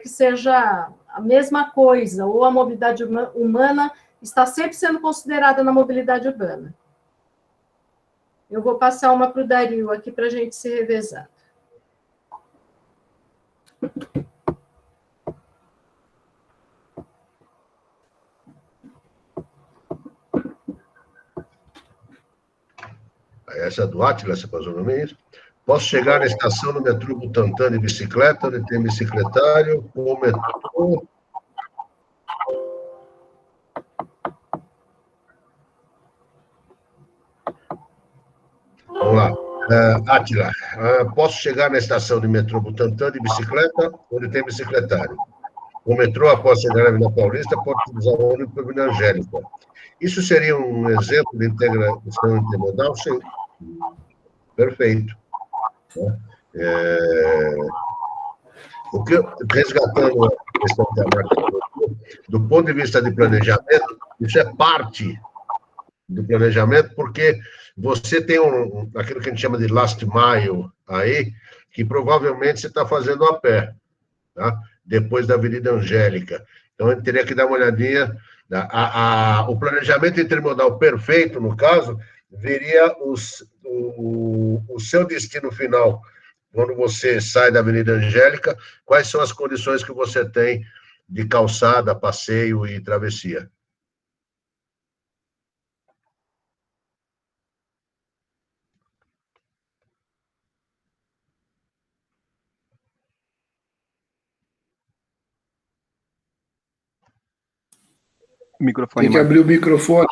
seja a mesma coisa, ou a mobilidade humana está sempre sendo considerada na mobilidade urbana. Eu vou passar uma para o Dario aqui para a gente se revezar. Essa é do Átila, você passou no meio? Posso chegar na estação do metrô Butantã de bicicleta, onde tem bicicletário, ou o metrô... Vamos lá. Átila, posso chegar na estação de metrô Butantã de bicicleta, onde tem bicicletário. O metrô, após chegar na Avenida Paulista, pode utilizar o ônibus para a Avenida Angélica. Isso seria um exemplo de integração intermodal? Sim. Perfeito. Resgatando a questão que a Marta colocou, do ponto de vista de planejamento, isso é parte do planejamento, porque você tem aquilo que a gente chama de last mile aí, que provavelmente você está fazendo a pé, tá? Depois da Avenida Angélica. Então, a gente teria que dar uma olhadinha. O planejamento intermodal perfeito, no caso, veria o seu destino final, quando você sai da Avenida Angélica, quais são as condições que você tem de calçada, passeio e travessia. Microfone. Tem que abrir o microfone.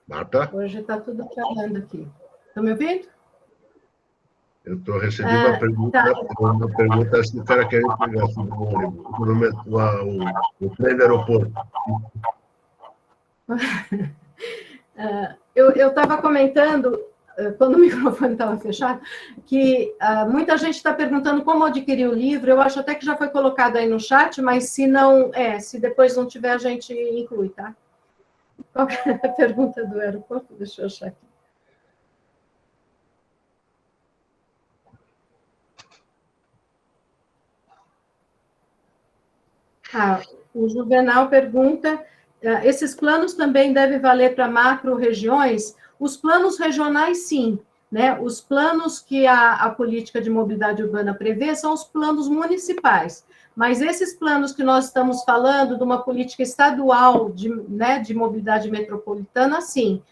Marta? Hoje está tudo falando aqui. Estão me ouvindo? Eu estou recebendo uma pergunta se o cara quer pegar o trem do aeroporto. Eu estava comentando quando o microfone estava fechado, que muita gente está perguntando como adquirir o livro. Eu acho até que já foi colocado aí no chat, mas se não, se depois não tiver, a gente inclui, tá? Qual que é a pergunta do aeroporto? Deixa eu achar aqui. O Juvenal pergunta, esses planos também devem valer para macro-regiões? Os planos regionais, sim, né? Os planos que a política de mobilidade urbana prevê são os planos municipais, mas esses planos que nós estamos falando de uma política estadual de mobilidade metropolitana, sim.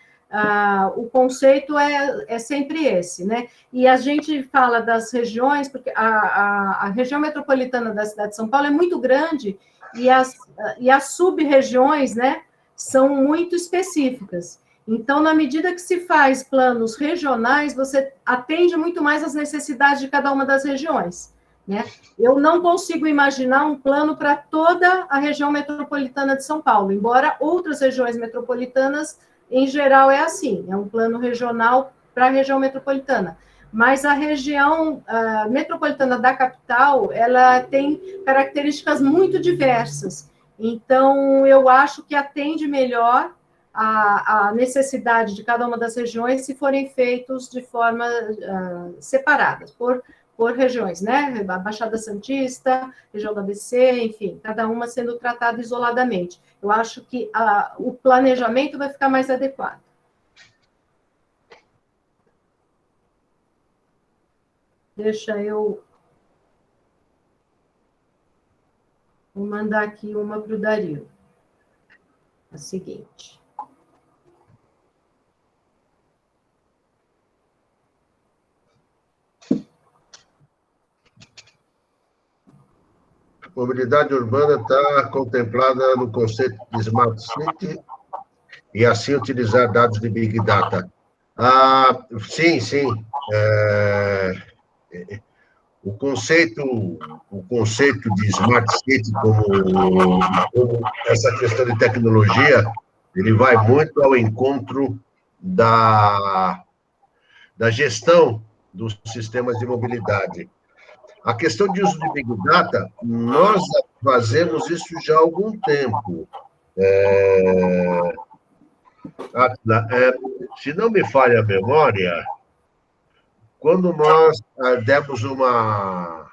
O conceito é sempre esse, né? E a gente fala das regiões, porque a região metropolitana da cidade de São Paulo é muito grande e as sub-regiões, né, são muito específicas. Então, na medida que se faz planos regionais, você atende muito mais às necessidades de cada uma das regiões, né? Eu não consigo imaginar um plano para toda a região metropolitana de São Paulo, embora outras regiões metropolitanas, em geral, é assim, é um plano regional para a região metropolitana. Mas a região metropolitana da capital, ela tem características muito diversas. Então, eu acho que atende melhor a necessidade de cada uma das regiões se forem feitos de forma separadas, por regiões, né? A Baixada Santista, região do ABC, enfim, cada uma sendo tratada isoladamente. Eu acho que o planejamento vai ficar mais adequado. Deixa eu... Vou mandar aqui uma para o Dario. A seguinte. Mobilidade urbana está contemplada no conceito de Smart City e assim utilizar dados de Big Data. Sim. O conceito de Smart City, como essa questão de tecnologia, ele vai muito ao encontro da gestão dos sistemas de mobilidade. A questão de uso de Big Data, nós fazemos isso já há algum tempo. Se não me falha a memória, quando nós demos uma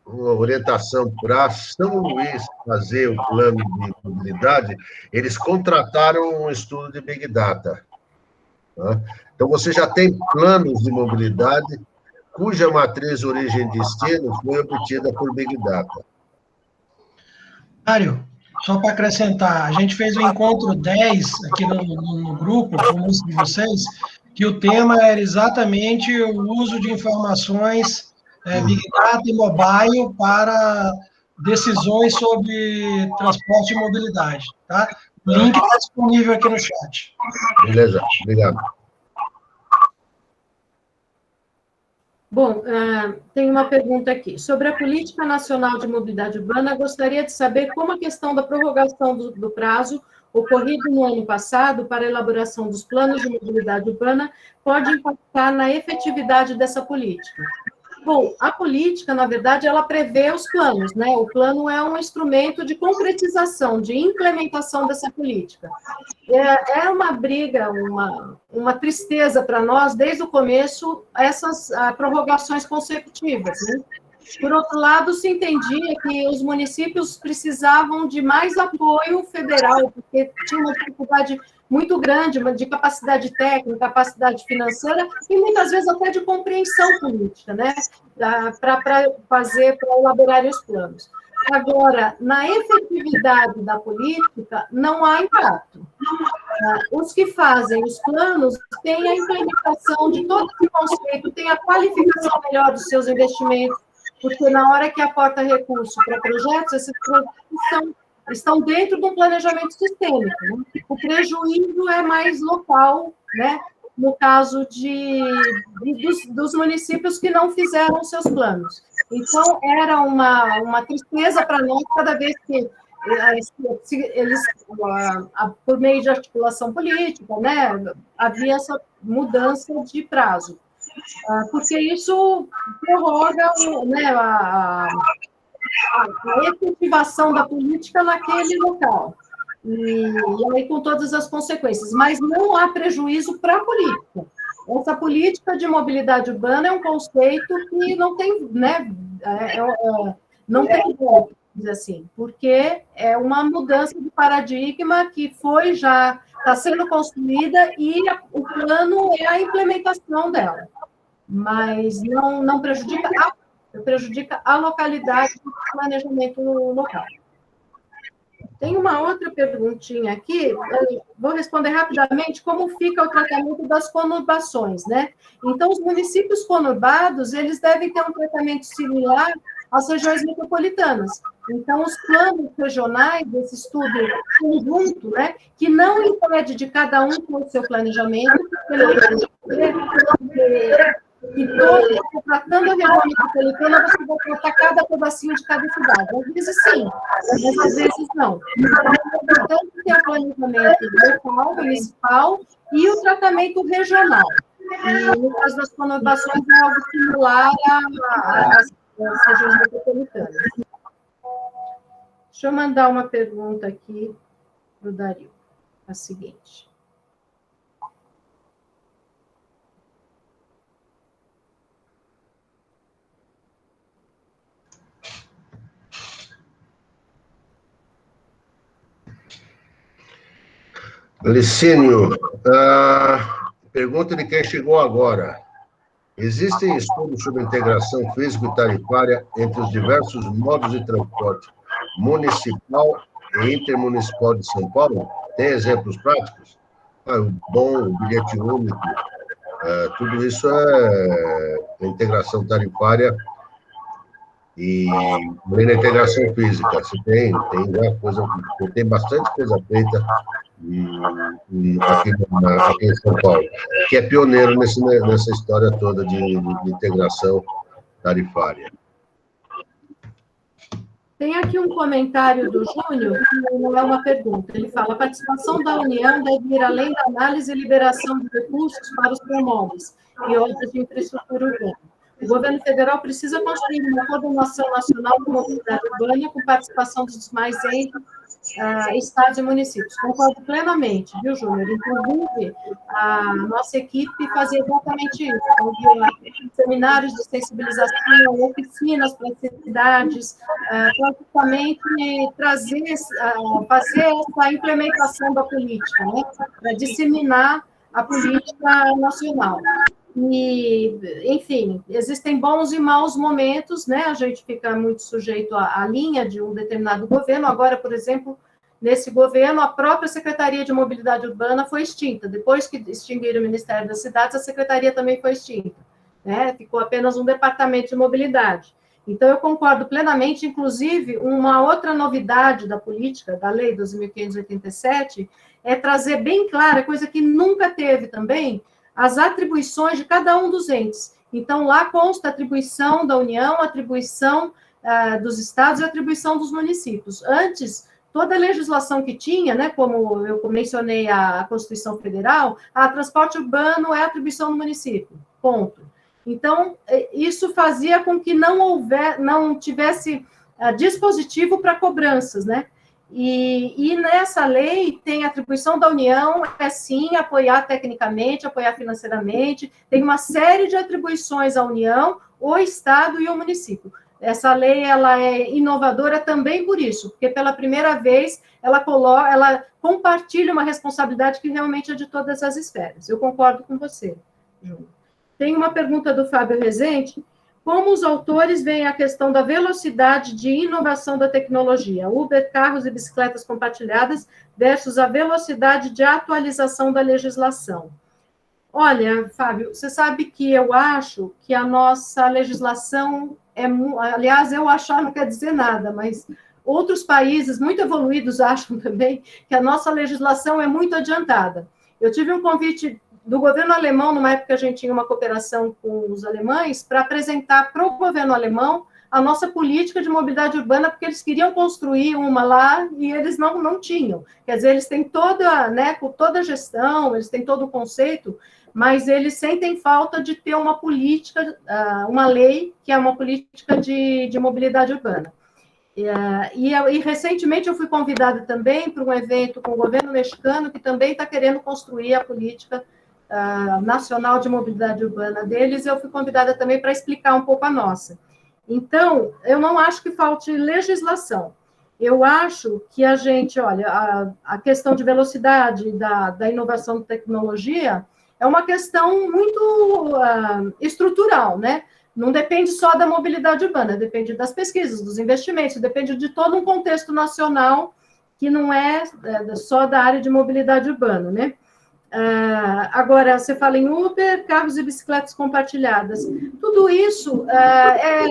orientação para São Luís fazer o plano de mobilidade, eles contrataram um estudo de Big Data. Tá? Então, você já tem planos de mobilidade cuja matriz origem e destino foi obtida por Big Data. Mário, só para acrescentar, a gente fez o encontro 10 aqui no grupo, com muitos de vocês, que o tema era exatamente o uso de informações Big Data e mobile para decisões sobre transporte e mobilidade. Tá? O link está disponível aqui no chat. Beleza, obrigado. Bom, tem uma pergunta aqui. Sobre a Política Nacional de Mobilidade Urbana, gostaria de saber como a questão da prorrogação do prazo ocorrido no ano passado para a elaboração dos planos de mobilidade urbana pode impactar na efetividade dessa política. Bom, a política, na verdade, ela prevê os planos, né? O plano é um instrumento de concretização, de implementação dessa política. É uma briga, uma tristeza para nós, desde o começo, essas prorrogações consecutivas, né? Por outro lado, se entendia que os municípios precisavam de mais apoio federal, porque tinha uma dificuldade muito grande de capacidade técnica, capacidade financeira e muitas vezes até de compreensão política, né, para elaborar os planos. Agora, na efetividade da política, não há impacto. Os que fazem os planos têm a implementação de todo esse conceito, têm a qualificação melhor dos seus investimentos, porque na hora que aporta recurso para projetos, esses projetos estão dentro de um planejamento sistêmico. Né? O prejuízo é mais local, né? No caso dos municípios que não fizeram seus planos. Então, era uma tristeza para nós cada vez que eles, por meio de articulação política, né, havia essa mudança de prazo, porque isso prorroga, né, a efetivação da política naquele local, e aí com todas as consequências, mas não há prejuízo para a política. Essa política de mobilidade urbana é um conceito que não tem, né, não tem volta, dizer assim, porque é uma mudança de paradigma que já está sendo construída e o plano é a implementação dela, mas não prejudica a localidade do planejamento local. Tem uma outra perguntinha aqui, vou responder rapidamente, como fica o tratamento das conurbações, né? Então, os municípios conurbados, eles devem ter um tratamento similar às regiões metropolitanas. Então, os planos regionais desse estudo conjunto, né, que não impede de cada um ter o seu planejamento, e tratando a região metropolitana, você vai tratar cada pedacinho de cada cidade. Às vezes sim, mas às vezes não. Então, é importante ter o planejamento local, municipal e o tratamento regional. E no caso das conurbações, é algo similar às regiões metropolitanas. Deixa eu mandar uma pergunta aqui para o Dario. A seguinte. Licínio, pergunta de quem chegou agora. Existem estudos sobre integração física e tarifária entre os diversos modos de transporte municipal e intermunicipal de São Paulo? Tem exemplos práticos? O bilhete único, tudo isso é integração tarifária e além da integração física. Você tem bastante coisa feita aqui em São Paulo, que é pioneiro nessa história toda de integração tarifária. Tem aqui um comentário do Júnior, que não é uma pergunta. Ele fala: a participação da União deve ir além da análise e liberação de recursos para os promotores e obras de infraestrutura urbana. O governo federal precisa construir uma coordenação nacional de mobilidade urbana com participação dos mais entes, estados e municípios. Concordo plenamente, viu, Júnior? Inclusive, a nossa equipe fazia exatamente isso. Seminários de sensibilização, oficinas para as cidades, para justamente fazer essa implementação da política, né? Para disseminar a política nacional. E, enfim, existem bons e maus momentos, né? A gente fica muito sujeito à linha de um determinado governo. Agora, por exemplo, nesse governo, a própria Secretaria de Mobilidade Urbana foi extinta. Depois que extinguiram o Ministério das Cidades, a Secretaria também foi extinta, né? Ficou apenas um departamento de mobilidade. Então, eu concordo plenamente. Inclusive, uma outra novidade da política, da Lei 12.587, é trazer bem clara, coisa que nunca teve também, as atribuições de cada um dos entes. Então, lá consta a atribuição da União, a atribuição dos estados e a atribuição dos municípios. Antes, toda a legislação que tinha, né, como eu mencionei a Constituição Federal, transporte urbano é atribuição do município, ponto. Então, isso fazia com que não tivesse dispositivo para cobranças, né? E nessa lei tem atribuição da União, sim, apoiar tecnicamente, apoiar financeiramente, tem uma série de atribuições à União, o Estado e o município. Essa lei ela é inovadora também por isso, porque pela primeira vez ela compartilha uma responsabilidade que realmente é de todas as esferas. Eu concordo com você, Júnior. Tem uma pergunta do Fábio Rezende. Como os autores veem a questão da velocidade de inovação da tecnologia, Uber, carros e bicicletas compartilhadas, versus a velocidade de atualização da legislação? Olha, Fábio, você sabe que eu acho que a nossa legislação aliás, eu achar não quer dizer nada, mas outros países muito evoluídos acham também que a nossa legislação é muito adiantada. Eu tive um convite do governo alemão, numa época que a gente tinha uma cooperação com os alemães, para apresentar para o governo alemão a nossa política de mobilidade urbana, porque eles queriam construir uma lá e eles não tinham. Quer dizer, eles têm toda, né, toda a gestão, eles têm todo o conceito, mas eles sentem falta de ter uma política, uma lei que é uma política de mobilidade urbana. E recentemente eu fui convidada também para um evento com o governo mexicano, que também está querendo construir a política nacional de mobilidade urbana deles, eu fui convidada também para explicar um pouco a nossa. Então, eu não acho que falte legislação. Eu acho que a gente, olha, a questão de velocidade da inovação de tecnologia é uma questão muito estrutural, né? Não depende só da mobilidade urbana, depende das pesquisas, dos investimentos, depende de todo um contexto nacional que não é só da área de mobilidade urbana, né? Agora, você fala em Uber, carros e bicicletas compartilhadas. Tudo isso é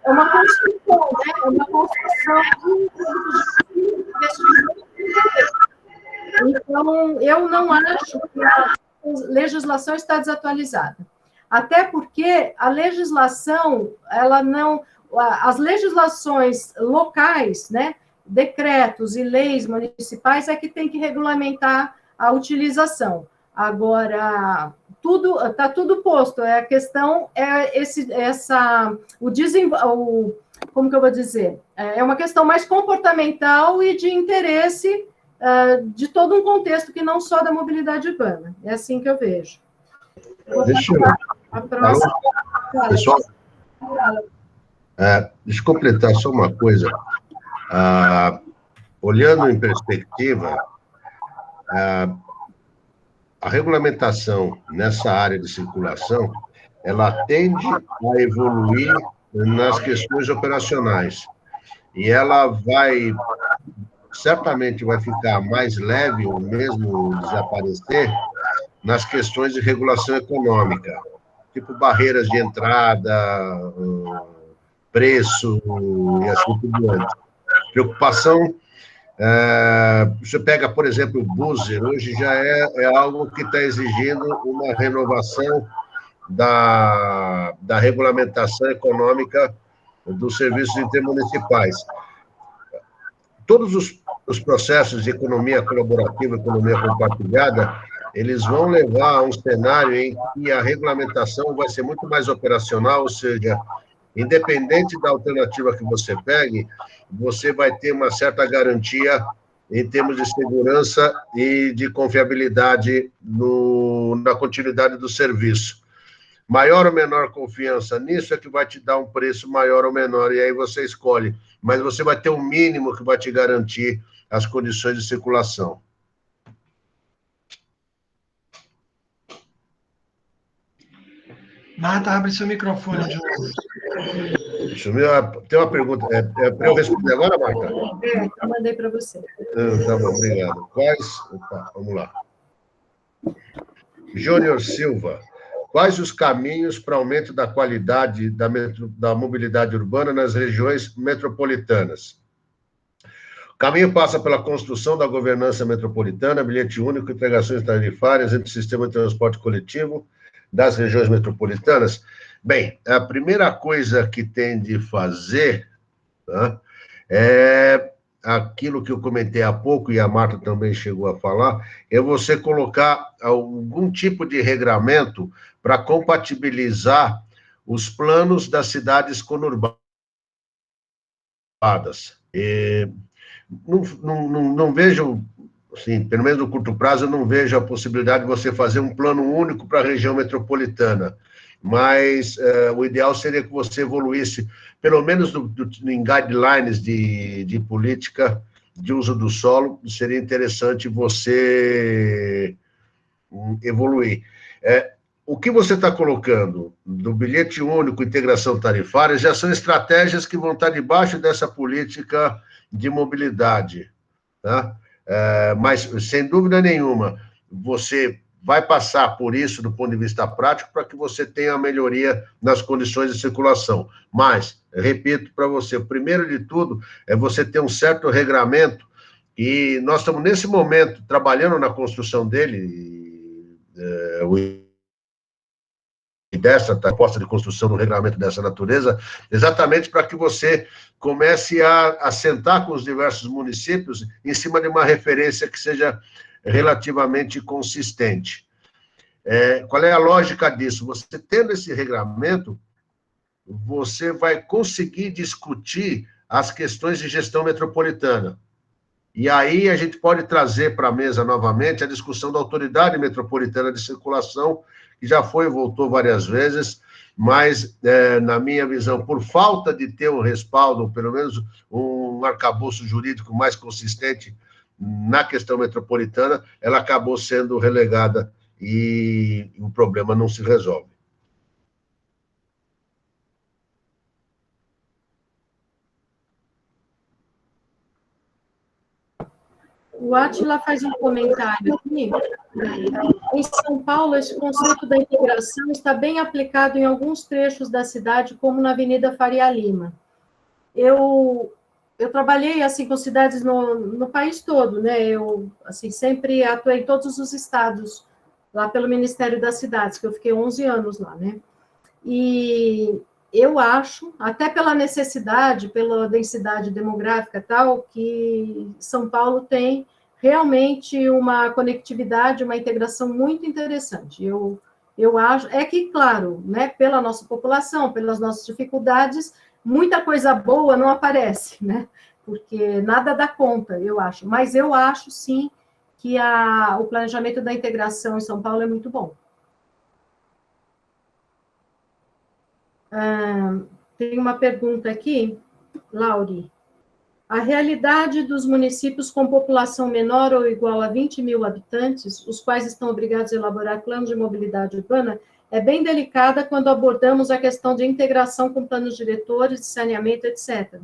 uma construção, né? É uma construção de investimento. Então, eu não acho que a legislação está desatualizada. Até porque a legislação, ela não... As legislações locais, né? Decretos e leis municipais é que tem que regulamentar a utilização. Agora, está tudo posto. A questão é como que eu vou dizer? É uma questão mais comportamental e de interesse de todo um contexto que não só da mobilidade urbana. É assim que eu vejo. Deixa eu... A próxima. Pessoal, deixa eu completar só uma coisa. Olhando em perspectiva, a regulamentação nessa área de circulação, ela tende a evoluir nas questões operacionais. E ela certamente vai ficar mais leve, ou mesmo desaparecer, nas questões de regulação econômica, tipo barreiras de entrada, preço e assim por diante. Preocupação, você pega, por exemplo, o Buser, hoje já é algo que está exigindo uma renovação da regulamentação econômica dos serviços intermunicipais. Todos os processos de economia colaborativa, economia compartilhada, eles vão levar a um cenário em que a regulamentação vai ser muito mais operacional, ou seja, independente da alternativa que você pegue, você vai ter uma certa garantia em termos de segurança e de confiabilidade na continuidade do serviço. Maior ou menor confiança nisso é que vai te dar um preço maior ou menor, e aí você escolhe. Mas você vai ter um mínimo que vai te garantir as condições de circulação. Marta, abre seu microfone de novo. Tem uma pergunta. Para eu responder agora, Marta? Eu mandei para você. Tá bom, obrigado. Opa, vamos lá. Júnior Silva. Quais os caminhos para aumento da qualidade da mobilidade urbana nas regiões metropolitanas? O caminho passa pela construção da governança metropolitana, bilhete único, integrações tarifárias entre o sistema de transporte coletivo das regiões metropolitanas. Bem, a primeira coisa que tem de fazer, tá, é aquilo que eu comentei há pouco, e a Marta também chegou a falar, é você colocar algum tipo de regramento para compatibilizar os planos das cidades conurbadas. Não vejo, assim, pelo menos no curto prazo, eu não vejo a possibilidade de você fazer um plano único para a região metropolitana, mas o ideal seria que você evoluísse, pelo menos em guidelines de política de uso do solo, seria interessante você evoluir. O que você está colocando do bilhete único, integração tarifária, já são estratégias que vão estar debaixo dessa política de mobilidade, tá? Mas, sem dúvida nenhuma, você vai passar por isso do ponto de vista prático para que você tenha a melhoria nas condições de circulação. Mas, repito para você, o primeiro de tudo é você ter um certo regramento, e nós estamos, nesse momento, trabalhando na construção dele, o dessa proposta de construção do regulamento dessa natureza, exatamente para que você comece a sentar com os diversos municípios em cima de uma referência que seja relativamente consistente. Qual é a lógica disso? Você tendo esse regulamento, você vai conseguir discutir as questões de gestão metropolitana. E aí a gente pode trazer para a mesa novamente a discussão da Autoridade Metropolitana de Circulação, que já foi e voltou várias vezes, mas, na minha visão, por falta de ter um respaldo, pelo menos um arcabouço jurídico mais consistente na questão metropolitana, ela acabou sendo relegada e o problema não se resolve. O Átila faz um comentário aqui. Em São Paulo, esse conceito da integração está bem aplicado em alguns trechos da cidade, como na Avenida Faria Lima. Eu trabalhei assim com cidades no país todo, né? Eu assim sempre atuei em todos os estados, lá pelo Ministério das Cidades, que eu fiquei 11 anos lá, né? E eu acho, até pela necessidade, pela densidade demográfica e tal, que São Paulo tem realmente uma conectividade, uma integração muito interessante. Eu acho, que, claro, né, pela nossa população, pelas nossas dificuldades, muita coisa boa não aparece, né? Porque nada dá conta, eu acho. Mas eu acho, sim, que o planejamento da integração em São Paulo é muito bom. Tem uma pergunta aqui, Lauri. A realidade dos municípios com população menor ou igual a 20 mil habitantes, os quais estão obrigados a elaborar planos de mobilidade urbana, é bem delicada quando abordamos a questão de integração com planos diretores, de saneamento, etc.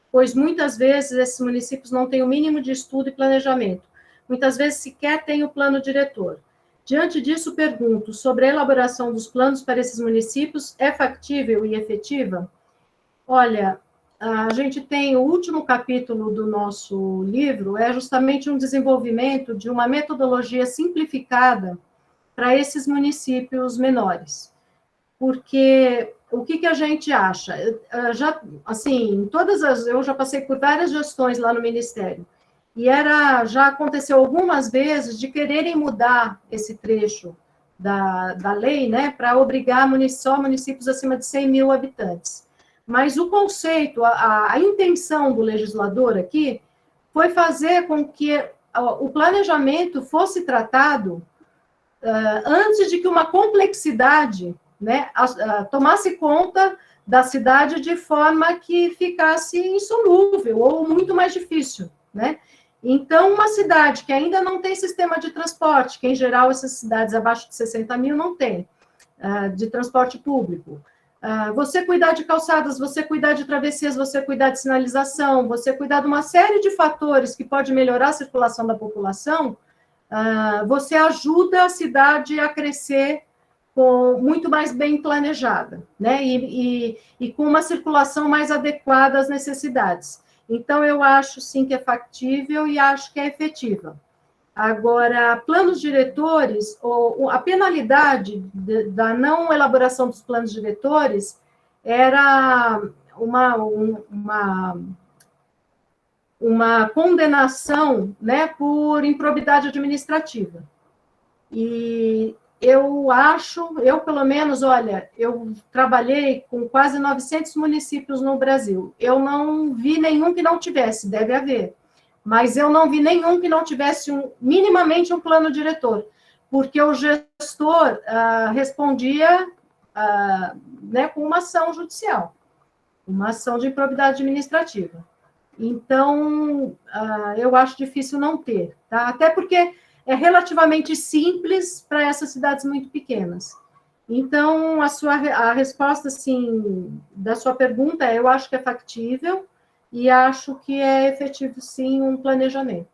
Pois muitas vezes esses municípios não têm o mínimo de estudo e planejamento. Muitas vezes sequer têm o plano diretor. Diante disso, pergunto sobre a elaboração dos planos para esses municípios, é factível e efetiva? Olha, a gente tem o último capítulo do nosso livro, é justamente um desenvolvimento de uma metodologia simplificada para esses municípios menores. Porque o que a gente acha? Eu já passei por várias gestões lá no Ministério, e já aconteceu algumas vezes de quererem mudar esse trecho da lei, né, para obrigar só municípios acima de 100 mil habitantes. Mas o conceito, a intenção do legislador aqui foi fazer com que o planejamento fosse tratado antes de que uma complexidade, né, tomasse conta da cidade de forma que ficasse insolúvel ou muito mais difícil, né? Então, uma cidade que ainda não tem sistema de transporte, que em geral essas cidades abaixo de 60 mil não têm, de transporte público, você cuidar de calçadas, você cuidar de travessias, você cuidar de sinalização, você cuidar de uma série de fatores que pode melhorar a circulação da população, você ajuda a cidade a crescer muito mais bem planejada, né? E com uma circulação mais adequada às necessidades. Então, eu acho, sim, que é factível e acho que é efetiva. Agora, planos diretores, ou a penalidade da não elaboração dos planos diretores era uma condenação, né, por improbidade administrativa. E eu pelo menos, olha, eu trabalhei com quase 900 municípios no Brasil. Eu não vi nenhum que não tivesse, deve haver. Mas eu não vi nenhum que não tivesse minimamente um plano diretor, porque o gestor respondia né, com uma ação judicial, uma ação de improbidade administrativa. Então, eu acho difícil não ter, tá? Até porque é relativamente simples para essas cidades muito pequenas. Então, a resposta, assim, da sua pergunta eu acho que é factível e acho que é efetivo, sim, um planejamento.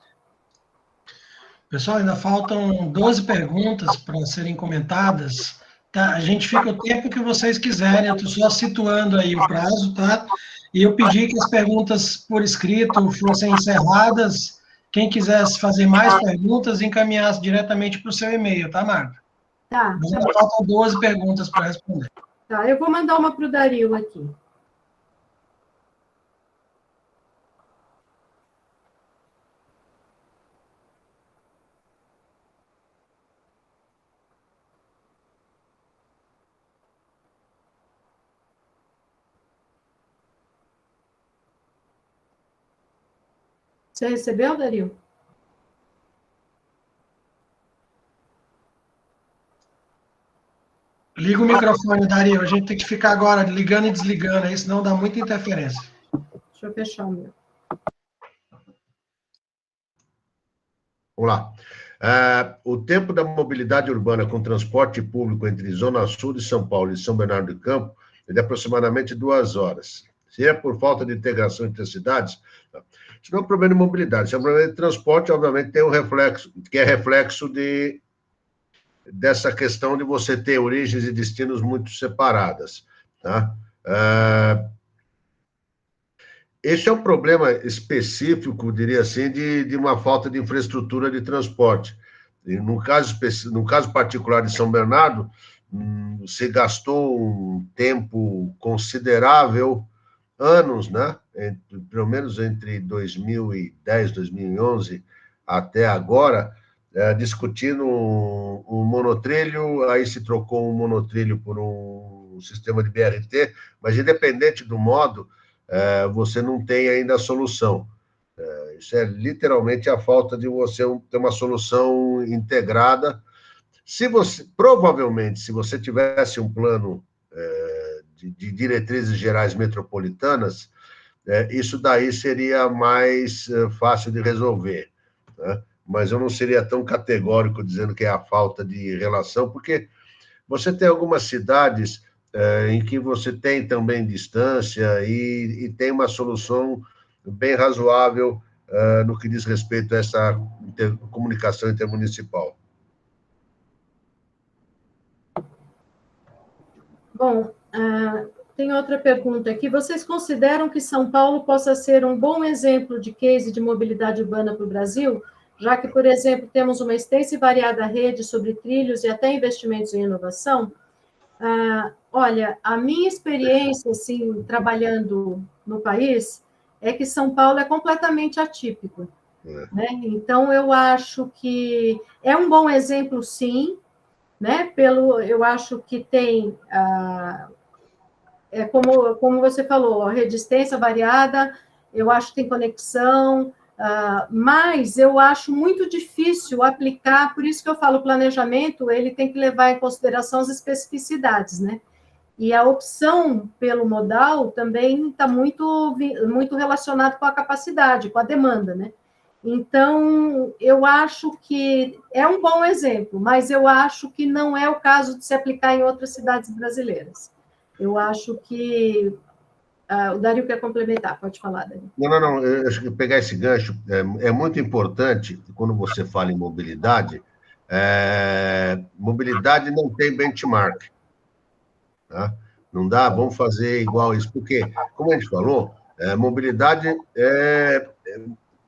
Pessoal, ainda faltam 12 perguntas para serem comentadas. Tá? A gente fica o tempo que vocês quiserem, eu estou só situando aí o prazo, tá? E eu pedi que as perguntas por escrito fossem encerradas. Quem quisesse fazer mais perguntas, encaminhasse diretamente para o seu e-mail, tá, Marta? Tá. Mas ainda faltam 12 perguntas para responder. Tá, eu vou mandar uma para o Dario aqui. Você recebeu, Dario? Liga o microfone, Dario. A gente tem que ficar agora ligando e desligando aí, senão dá muita interferência. Deixa eu fechar o meu. Vamos lá. O tempo da mobilidade urbana com transporte público entre Zona Sul de São Paulo e São Bernardo do Campo é de aproximadamente 2 horas. Se é por falta de integração entre as cidades, isso não é um problema de mobilidade, isso é um problema de transporte, obviamente tem um reflexo, que é reflexo dessa questão de você ter origens e destinos muito separadas. Tá? Esse é um problema específico, diria assim, de uma falta de infraestrutura de transporte. E no caso particular de São Bernardo, se gastou um tempo considerável, anos, né? Pelo menos entre 2010, 2011 até agora, discutindo um monotrilho, aí se trocou um monotrilho por um sistema de BRT, mas independente do modo, você não tem ainda a solução. Isso é literalmente a falta de você ter uma solução integrada. Provavelmente, se você tivesse um plano de diretrizes gerais metropolitanas, isso daí seria mais fácil de resolver, né? Mas eu não seria tão categórico dizendo que é a falta de relação, porque você tem algumas cidades em que você tem também distância e tem uma solução bem razoável no que diz respeito a essa comunicação intermunicipal. Bom, tem outra pergunta aqui. Vocês consideram que São Paulo possa ser um bom exemplo de case de mobilidade urbana para o Brasil, já que, por exemplo, temos uma extensa e variada rede sobre trilhos e até investimentos em inovação? Olha, a minha experiência, assim, trabalhando no país, é que São Paulo é completamente atípico, né? Então, eu acho que é um bom exemplo, sim, né? Eu acho que tem, como você falou, a rede extensa, variada, eu acho que tem conexão, mas eu acho muito difícil aplicar, por isso que eu falo, o planejamento, ele tem que levar em consideração as especificidades, né? E a opção pelo modal também está muito, muito relacionado com a capacidade, com a demanda, né? Então, eu acho que é um bom exemplo, mas eu acho que não é o caso de se aplicar em outras cidades brasileiras. Eu acho que... o Dario quer complementar, pode falar, Dario. Não, eu acho que pegar esse gancho é muito importante, quando você fala em mobilidade, mobilidade não tem benchmark, tá? Não dá, vamos fazer igual isso, porque, como a gente falou, mobilidade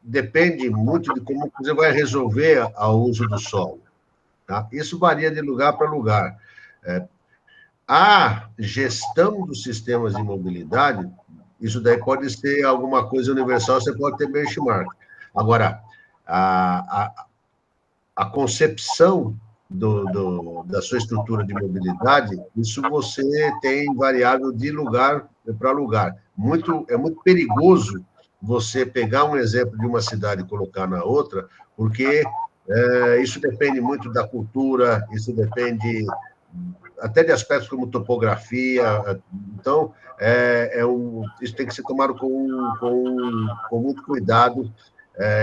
depende muito de como você vai resolver o uso do solo, tá? Isso varia de lugar para lugar. A gestão dos sistemas de mobilidade, isso daí pode ser alguma coisa universal, você pode ter benchmark. Agora, a concepção da sua estrutura de mobilidade, isso você tem variável de lugar para lugar. É muito perigoso você pegar um exemplo de uma cidade e colocar na outra, porque isso depende muito da cultura, isso depende até de aspectos como topografia. Então, isso tem que ser tomado com muito cuidado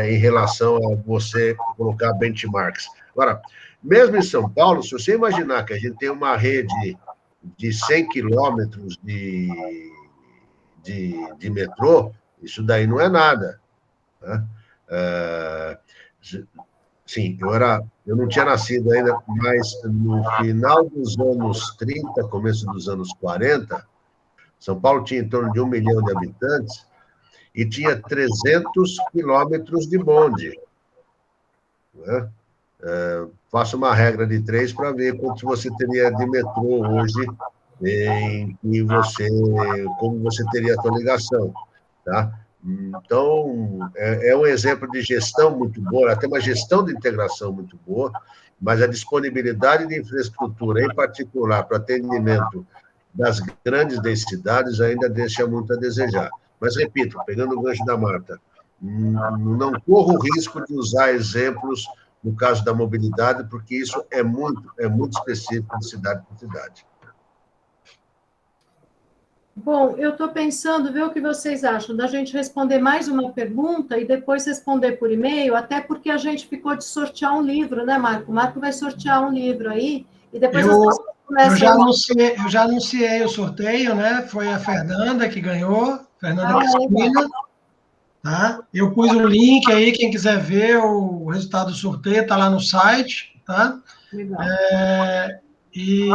em relação a você colocar benchmarks. Agora, mesmo em São Paulo, se você imaginar que a gente tem uma rede de 100 quilômetros de metrô, isso daí não é nada, né? Sim, eu não tinha nascido ainda, mas no final dos anos 30, começo dos anos 40, São Paulo tinha em torno de 1 milhão de habitantes e tinha 300 quilômetros de bonde, né? Faça uma regra de 3 para ver quanto você teria de metrô hoje, como você teria a sua ligação, tá? Então, é um exemplo de gestão muito boa, até uma gestão de integração muito boa, mas a disponibilidade de infraestrutura, em particular para atendimento das grandes densidades, ainda deixa muito a desejar. Mas, repito, pegando o gancho da Marta, não corro o risco de usar exemplos no caso da mobilidade, porque isso é muito específico de cidade para cidade. Bom, eu estou pensando, ver o que vocês acham, da gente responder mais uma pergunta e depois responder por e-mail, até porque a gente ficou de sortear um livro, né, Marco? O Marco vai sortear um livro aí, e depois as pessoas começam... Eu já anunciei o sorteio, né? Foi a Fernanda que ganhou, Fernanda Cristina. Tá? Eu pus o link aí, quem quiser ver o resultado do sorteio, está lá no site, tá? Legal. E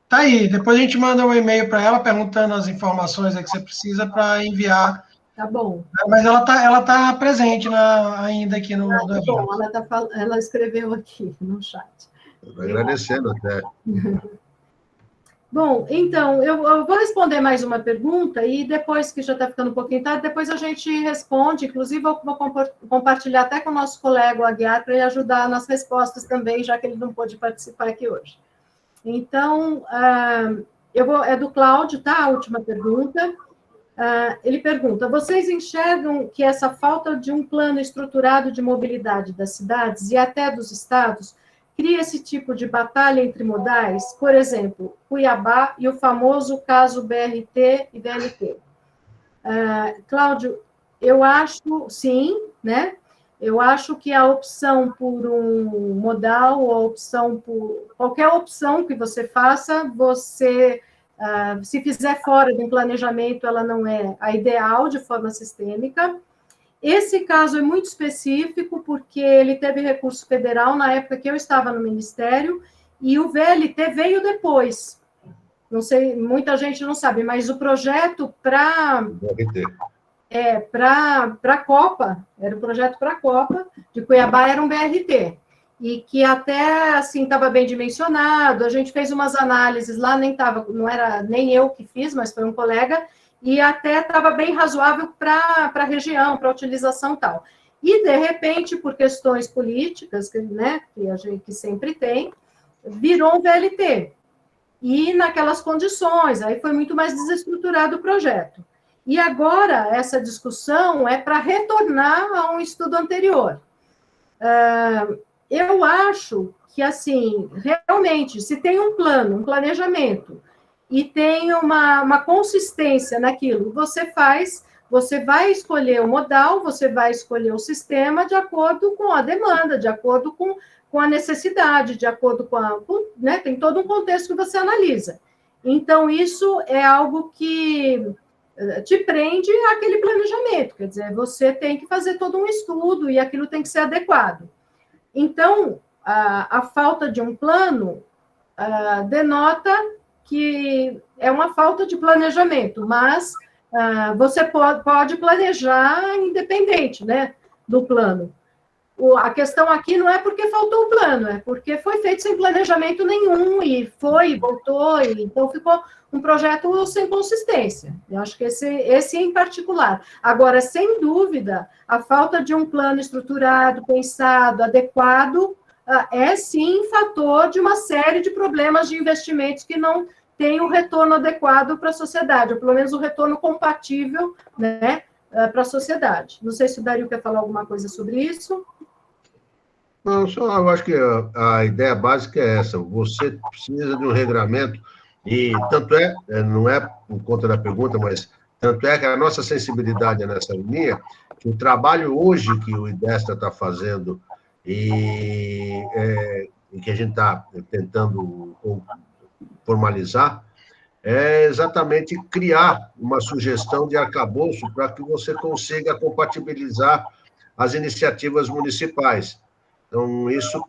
tá aí, depois a gente manda um e-mail para ela perguntando as informações que você precisa para enviar. Tá bom. Mas ela tá presente ainda aqui no evento. Bom, ela escreveu aqui no chat. Agradecendo até. Bom, então, eu vou responder mais uma pergunta e depois, que já está ficando um pouquinho tarde, depois a gente responde, inclusive eu vou compartilhar até com o nosso colega, o Aguiar, para ele ajudar nas respostas também, já que ele não pôde participar aqui hoje. Então, é do Cláudio, tá? A última pergunta. Ele pergunta, vocês enxergam que essa falta de um plano estruturado de mobilidade das cidades e até dos estados cria esse tipo de batalha entre modais? Por exemplo, Cuiabá e o famoso caso BRT e VLT. Cláudio, eu acho, sim, né? Eu acho que a opção por um modal, ou a opção por... Qualquer opção que você faça, se fizer fora de um planejamento, ela não é a ideal de forma sistêmica. Esse caso é muito específico, porque ele teve recurso federal na época que eu estava no Ministério, e o VLT veio depois. Não sei, muita gente não sabe, mas o projeto para a Copa, era um projeto para a Copa, de Cuiabá era um BRT, e que até, assim, estava bem dimensionado, a gente fez umas análises lá, não era nem eu que fiz, mas foi um colega, e até estava bem razoável para a região, para a utilização e tal. E, de repente, por questões políticas, né, que sempre tem, virou um VLT. E naquelas condições, aí foi muito mais desestruturado o projeto. E agora, essa discussão é para retornar a um estudo anterior. Eu acho que, assim, realmente, se tem um plano, um planejamento, e tem uma consistência naquilo, você vai escolher o modal, você vai escolher o sistema de acordo com a demanda, de acordo com a necessidade, de acordo né, tem todo um contexto que você analisa. Então, isso é algo que te prende àquele planejamento, quer dizer, você tem que fazer todo um estudo e aquilo tem que ser adequado. Então, a falta de um plano denota que é uma falta de planejamento, mas você pode planejar independente, né, do plano. A questão aqui não é porque faltou o plano, é porque foi feito sem planejamento nenhum, e voltou, e então ficou um projeto sem consistência. Eu acho que esse em particular. Agora, sem dúvida, a falta de um plano estruturado, pensado, adequado, é sim fator de uma série de problemas de investimentos que não tem um retorno adequado para a sociedade, ou pelo menos um retorno compatível, né, para a sociedade. Não sei se o Dario quer falar alguma coisa sobre isso. Não, eu acho que a ideia básica é essa, você precisa de um regramento, e tanto não é por conta da pergunta, mas tanto é que a nossa sensibilidade é nessa linha, que o trabalho hoje que o IDESTRA está fazendo, e que a gente está tentando formalizar, é exatamente criar uma sugestão de arcabouço para que você consiga compatibilizar as iniciativas municipais. Então, isso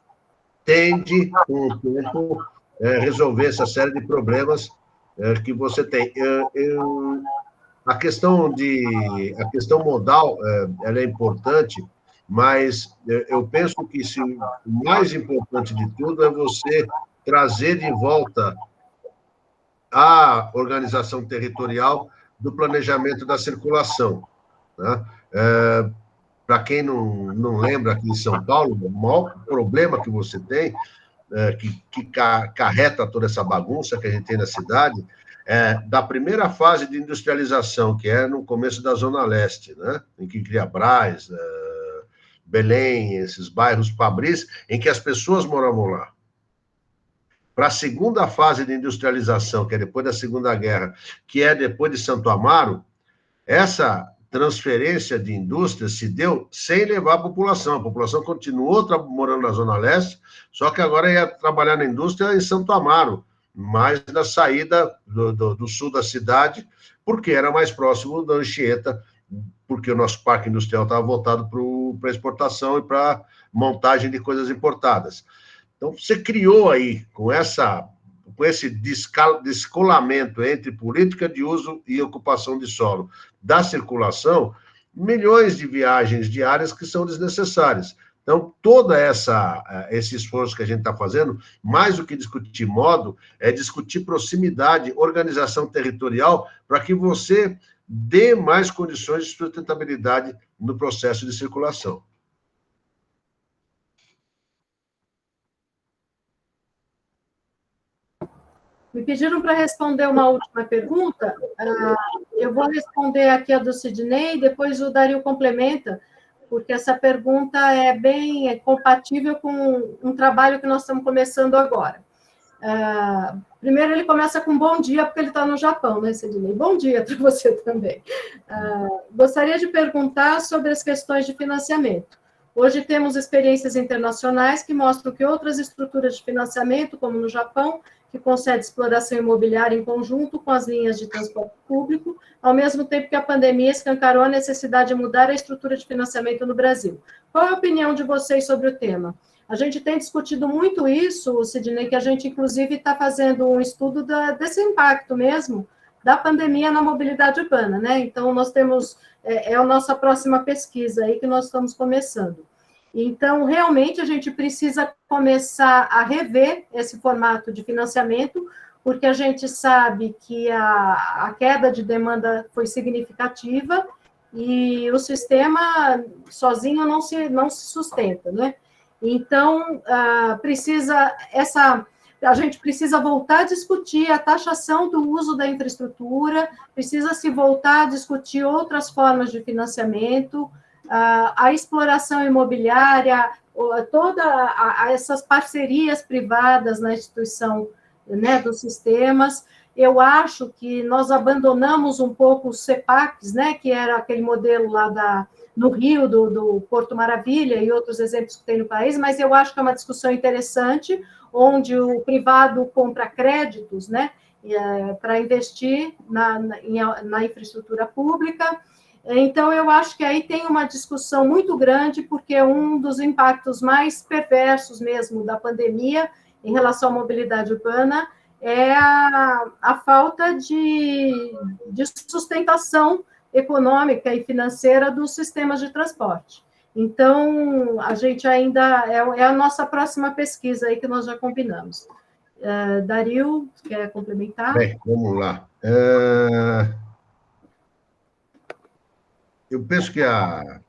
tende, com o tempo, resolver essa série de problemas que você tem. A questão modal ela é importante, mas eu penso que o mais importante de tudo é você trazer de volta a organização territorial do planejamento da circulação, né? Para quem não lembra, aqui em São Paulo, o maior problema que você tem, que carreta toda essa bagunça que a gente tem na cidade, da primeira fase de industrialização, que é no começo da Zona Leste, né? Em que cria Brás, Belém, esses bairros fabris, em que as pessoas moravam lá. Para a segunda fase de industrialização, que é depois da Segunda Guerra, que é depois de Santo Amaro, essa transferência de indústria se deu sem levar a população. A população continuou morando na Zona Leste, só que agora ia trabalhar na indústria em Santo Amaro, mais na saída do sul da cidade, porque era mais próximo da Anchieta, porque o nosso parque industrial estava voltado para exportação e para montagem de coisas importadas. Então, você criou aí, com esse descolamento entre política de uso e ocupação de solo da circulação, milhões de viagens diárias que são desnecessárias. Então, todo esse esforço que a gente está fazendo, mais do que discutir modo, é discutir proximidade, organização territorial, para que você dê mais condições de sustentabilidade no processo de circulação. Me pediram para responder uma última pergunta. Eu vou responder aqui a do Sidney, depois o Dario complementa, porque essa pergunta é bem compatível com um trabalho que nós estamos começando agora. Primeiro, ele começa com bom dia, porque ele está no Japão, né, Sidney? Bom dia para você também. Gostaria de perguntar sobre as questões de financiamento. Hoje temos experiências internacionais que mostram que outras estruturas de financiamento, como no Japão, que concede exploração imobiliária em conjunto com as linhas de transporte público, ao mesmo tempo que a pandemia escancarou a necessidade de mudar a estrutura de financiamento no Brasil. Qual é a opinião de vocês sobre o tema? A gente tem discutido muito isso, Sidney, que a gente, inclusive, está fazendo um estudo desse impacto mesmo da pandemia na mobilidade urbana, né? Então, nós temos, a nossa próxima pesquisa aí que nós estamos começando. Então, realmente, a gente precisa começar a rever esse formato de financiamento, porque a gente sabe que a queda de demanda foi significativa e o sistema sozinho não se sustenta, né? Então, a gente precisa voltar a discutir a taxação do uso da infraestrutura, precisa se voltar a discutir outras formas de financiamento, a exploração imobiliária, todas essas parcerias privadas na instituição, né, dos sistemas. Eu acho que nós abandonamos um pouco os CEPACs, né, que era aquele modelo lá no Rio, do Porto Maravilha e outros exemplos que tem no país, mas eu acho que é uma discussão interessante, onde o privado compra créditos, né, para investir na infraestrutura pública. Então, eu acho que aí tem uma discussão muito grande, porque um dos impactos mais perversos mesmo da pandemia em relação à mobilidade urbana é a falta de sustentação econômica e financeira dos sistemas de transporte. Então, a gente ainda é a nossa próxima pesquisa aí que nós já combinamos. Dario, quer complementar? Bem, vamos lá. Eu penso que a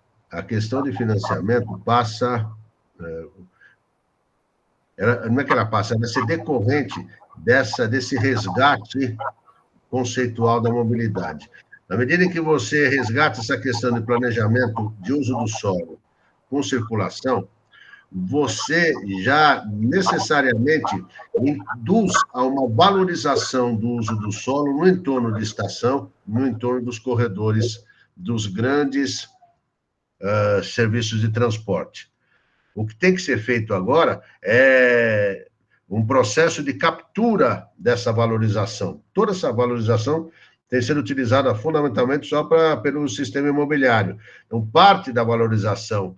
questão de financiamento passa... não é que ela passa, ela vai ser decorrente desse resgate conceitual da mobilidade. Na medida em que você resgata essa questão de planejamento de uso do solo com circulação, você já necessariamente induz a uma valorização do uso do solo no entorno de estação, no entorno dos corredores dos grandes serviços de transporte. O que tem que ser feito agora é um processo de captura dessa valorização. Toda essa valorização tem sido utilizada fundamentalmente só pelo sistema imobiliário. Então, parte da valorização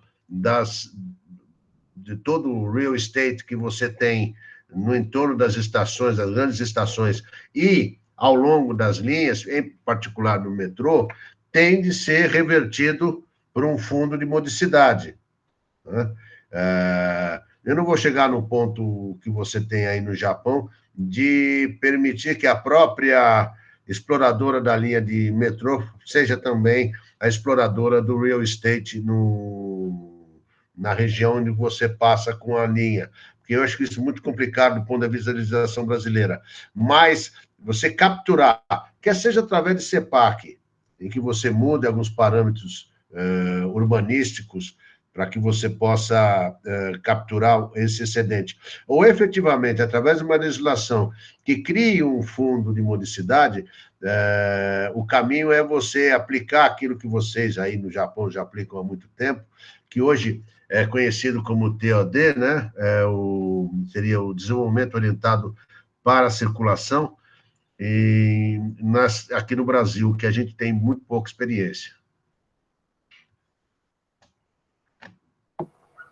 de todo o real estate que você tem no entorno das estações, das grandes estações, e ao longo das linhas, em particular no metrô, tem de ser revertido por um fundo de modicidade. né? Eu não vou chegar no ponto que você tem aí no Japão de permitir que a própria exploradora da linha de metrô seja também a exploradora do real estate na região onde você passa com a linha, porque eu acho que isso é muito complicado do ponto da visualização brasileira. Mas você capturar, quer seja através de CEPAC, em que você muda alguns parâmetros urbanísticos para que você possa capturar esse excedente, ou efetivamente, através de uma legislação que crie um fundo de modicidade, o caminho é você aplicar aquilo que vocês aí no Japão já aplicam há muito tempo, que hoje é conhecido como TOD, né? Seria o desenvolvimento orientado para a circulação, e aqui no Brasil, que a gente tem muito pouca experiência.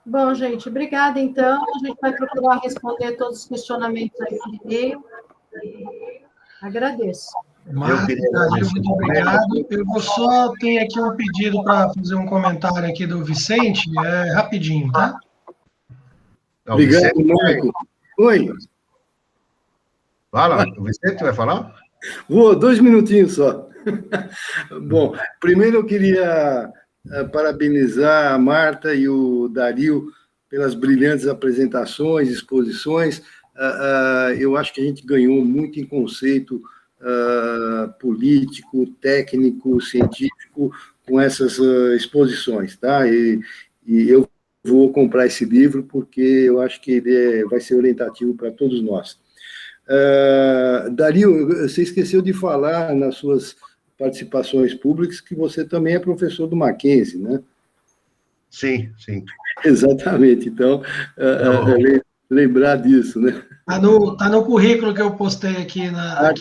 Bom, gente, obrigada, então. A gente vai procurar responder todos os questionamentos aí por e-mail. Agradeço. Muito obrigado. Eu só tenho aqui um pedido para fazer um comentário aqui do Vicente, rapidinho, tá? Obrigado, Marco. Oi. Fala, o Vicente vai falar? Vou, 2 minutinhos só. Bom, primeiro eu queria parabenizar a Marta e o Dario pelas brilhantes apresentações, exposições. Eu acho que a gente ganhou muito em conceito político, técnico, científico com essas exposições, tá? E eu vou comprar esse livro porque eu acho que ele vai ser orientativo para todos nós. Dario, você esqueceu de falar nas suas participações públicas que você também é professor do Mackenzie, né? Sim, sim. Exatamente. Então, lembrar disso, né? Tá no currículo que eu postei aqui. Tá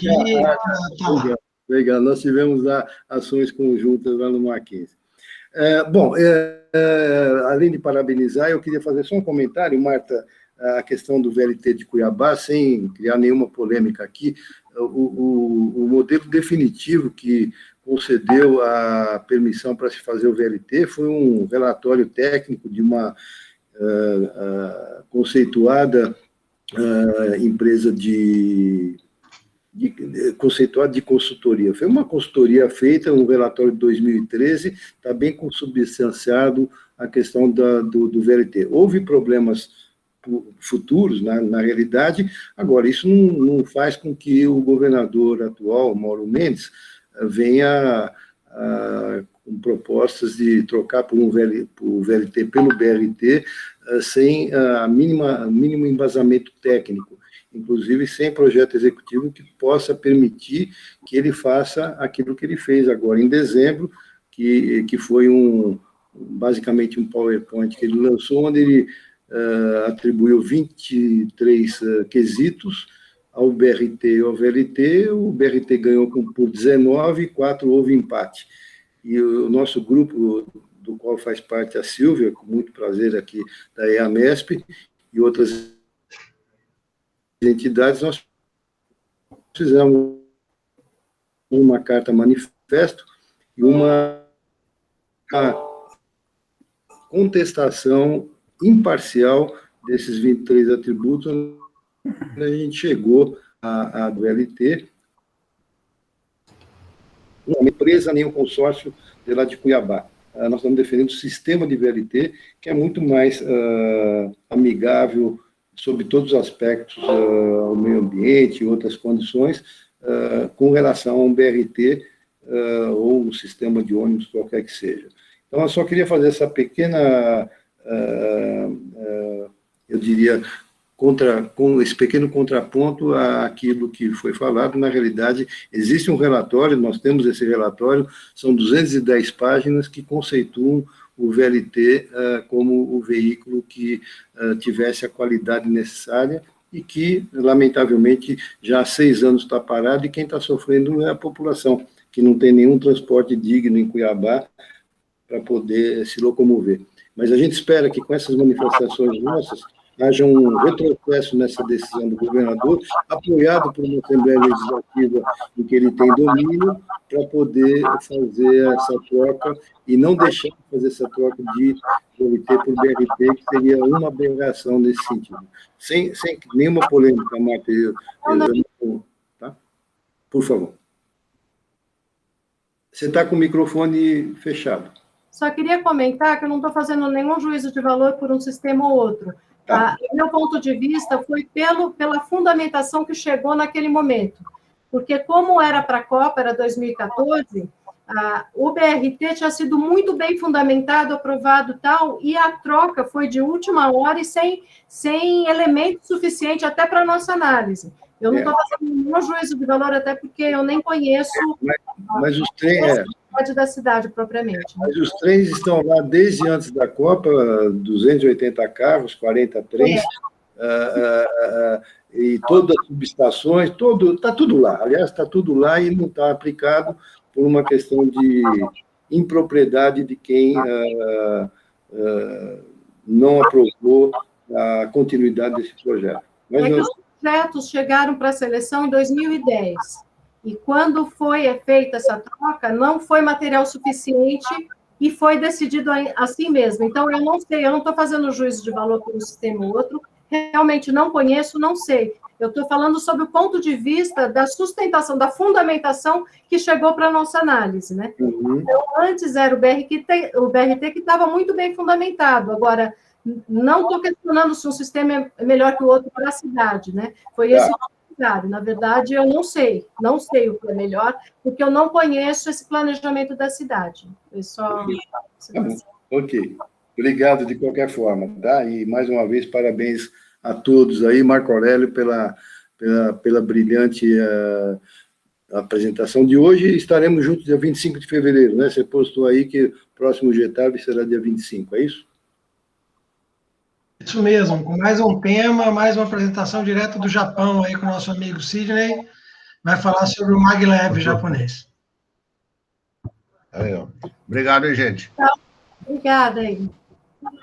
lá. Legal. Nós tivemos ações conjuntas lá no Mackenzie. Bom, além de parabenizar, eu queria fazer só um comentário, Marta, a questão do VLT de Cuiabá, sem criar nenhuma polêmica aqui. O modelo definitivo que concedeu a permissão para se fazer o VLT foi um relatório técnico de uma conceituada empresa conceituada de consultoria. Foi uma consultoria feita, um relatório de 2013, está bem consubstanciado a questão do VLT. Houve problemas futuros, na realidade. Agora, isso não faz com que o governador atual, Mauro Mendes, venha com propostas de trocar por VLT pelo BRT sem mínimo embasamento técnico, inclusive sem projeto executivo que possa permitir que ele faça aquilo que ele fez agora em dezembro, que foi basicamente um PowerPoint que ele lançou, onde ele atribuiu 23 quesitos ao BRT e ao VLT. O BRT ganhou por 19, 4 houve empate. E o nosso grupo, do qual faz parte a Silvia, com muito prazer aqui, da EAMESP, e outras entidades, nós fizemos uma carta manifesto e uma contestação imparcial desses 23 atributos. A gente chegou à do VLT, uma empresa nem um consórcio de lá de Cuiabá. Nós estamos defendendo o sistema de VLT, que é muito mais amigável sobre todos os aspectos, ao meio ambiente e outras condições, com relação a um BRT ou um sistema de ônibus, qualquer que seja. Então, eu só queria fazer essa pequena, eu diria, com esse pequeno contraponto àquilo que foi falado. Na realidade, existe um relatório, nós temos esse relatório, são 210 páginas que conceituam o VLT como o veículo que tivesse a qualidade necessária e que, lamentavelmente, já há 6 anos está parado, e quem está sofrendo é a população, que não tem nenhum transporte digno em Cuiabá para poder se locomover. Mas a gente espera que, com essas manifestações nossas, haja um retrocesso nessa decisão do governador, apoiado por uma Assembleia Legislativa em que ele tem domínio, para poder fazer essa troca e não deixar de fazer essa troca de VLT por BRT, que seria uma aberração nesse sentido. Sem nenhuma polêmica, Marta. Tá? Por favor. Você está com o microfone fechado. Só queria comentar que eu não estou fazendo nenhum juízo de valor por um sistema ou outro. Tá. Meu ponto de vista foi pela fundamentação que chegou naquele momento. Porque como era para a Copa, era 2014, o BRT tinha sido muito bem fundamentado, aprovado tal, e a troca foi de última hora e sem elemento suficiente até para a nossa análise. Eu não estou fazendo nenhum juízo de valor, até porque eu nem conheço mas os trens, da cidade propriamente. Mas os trens estão lá desde antes da Copa, 280 carros, 40 trens, e todas as subestações, está tudo lá. Aliás, está tudo lá e não está aplicado por uma questão de impropriedade de quem não aprovou a continuidade desse projeto. Mas que os projetos chegaram para a seleção em 2010. E quando foi feita essa troca, não foi material suficiente e foi decidido assim mesmo. Então, eu não sei, eu não estou fazendo juízo de valor por um sistema ou outro, realmente não conheço, não sei. Eu estou falando sobre o ponto de vista da sustentação, da fundamentação que chegou para a nossa análise, né? Uhum. Então, antes era o BRT que estava muito bem fundamentado. Agora, não estou questionando se um sistema é melhor que o outro para a cidade, né? Foi esse na verdade, eu não sei o que é melhor, porque eu não conheço esse planejamento da cidade. Foi só... Ok. Obrigado de qualquer forma, tá? E, mais uma vez, parabéns a todos aí, Marco Aurélio, pela brilhante apresentação de hoje. Estaremos juntos dia 25 de fevereiro, né? Você postou aí que o próximo GTAV será dia 25, é isso? Isso mesmo, com mais um tema, mais uma apresentação direto do Japão aí com o nosso amigo Sidney, vai falar sobre o maglev japonês. Aí, ó. Obrigado, hein, gente. Obrigada aí.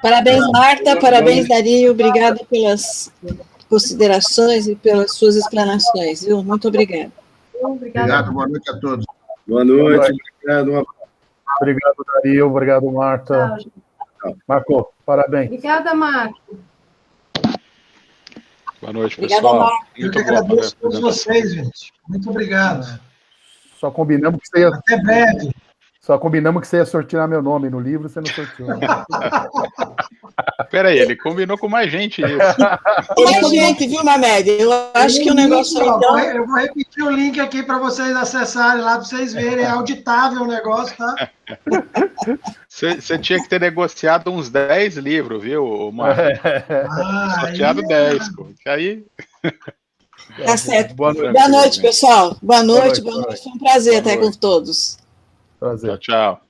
Parabéns, Marta, parabéns, Dario, obrigado pelas considerações e pelas suas explanações, viu? Muito obrigada. Obrigado, boa noite a todos. Boa noite, obrigado. Obrigado, Dario, obrigado, Marta. Tchau. Marco, parabéns. Obrigada, Marco. Boa noite, Obrigada, pessoal. Marco. Eu que agradeço a todos vocês, gente. Muito obrigado. Só combinamos que você ia... Até breve. Só combinamos que você ia sortear meu nome no livro, você não sorteou. Peraí, ele combinou com mais gente isso. Mais gente, viu, Mamed? Eu acho que o negócio... Então... Eu vou repetir o link aqui para vocês acessarem lá, para vocês verem. É auditável o negócio, tá? Você tinha que ter negociado uns 10 livros, viu, Marco? Sorteado 10, pô. Aí... Tá certo. Boa noite, Boa noite, pessoal. Boa noite. Boa noite. Foi um prazer Boa estar com todos. Prazer. Tchau, tchau.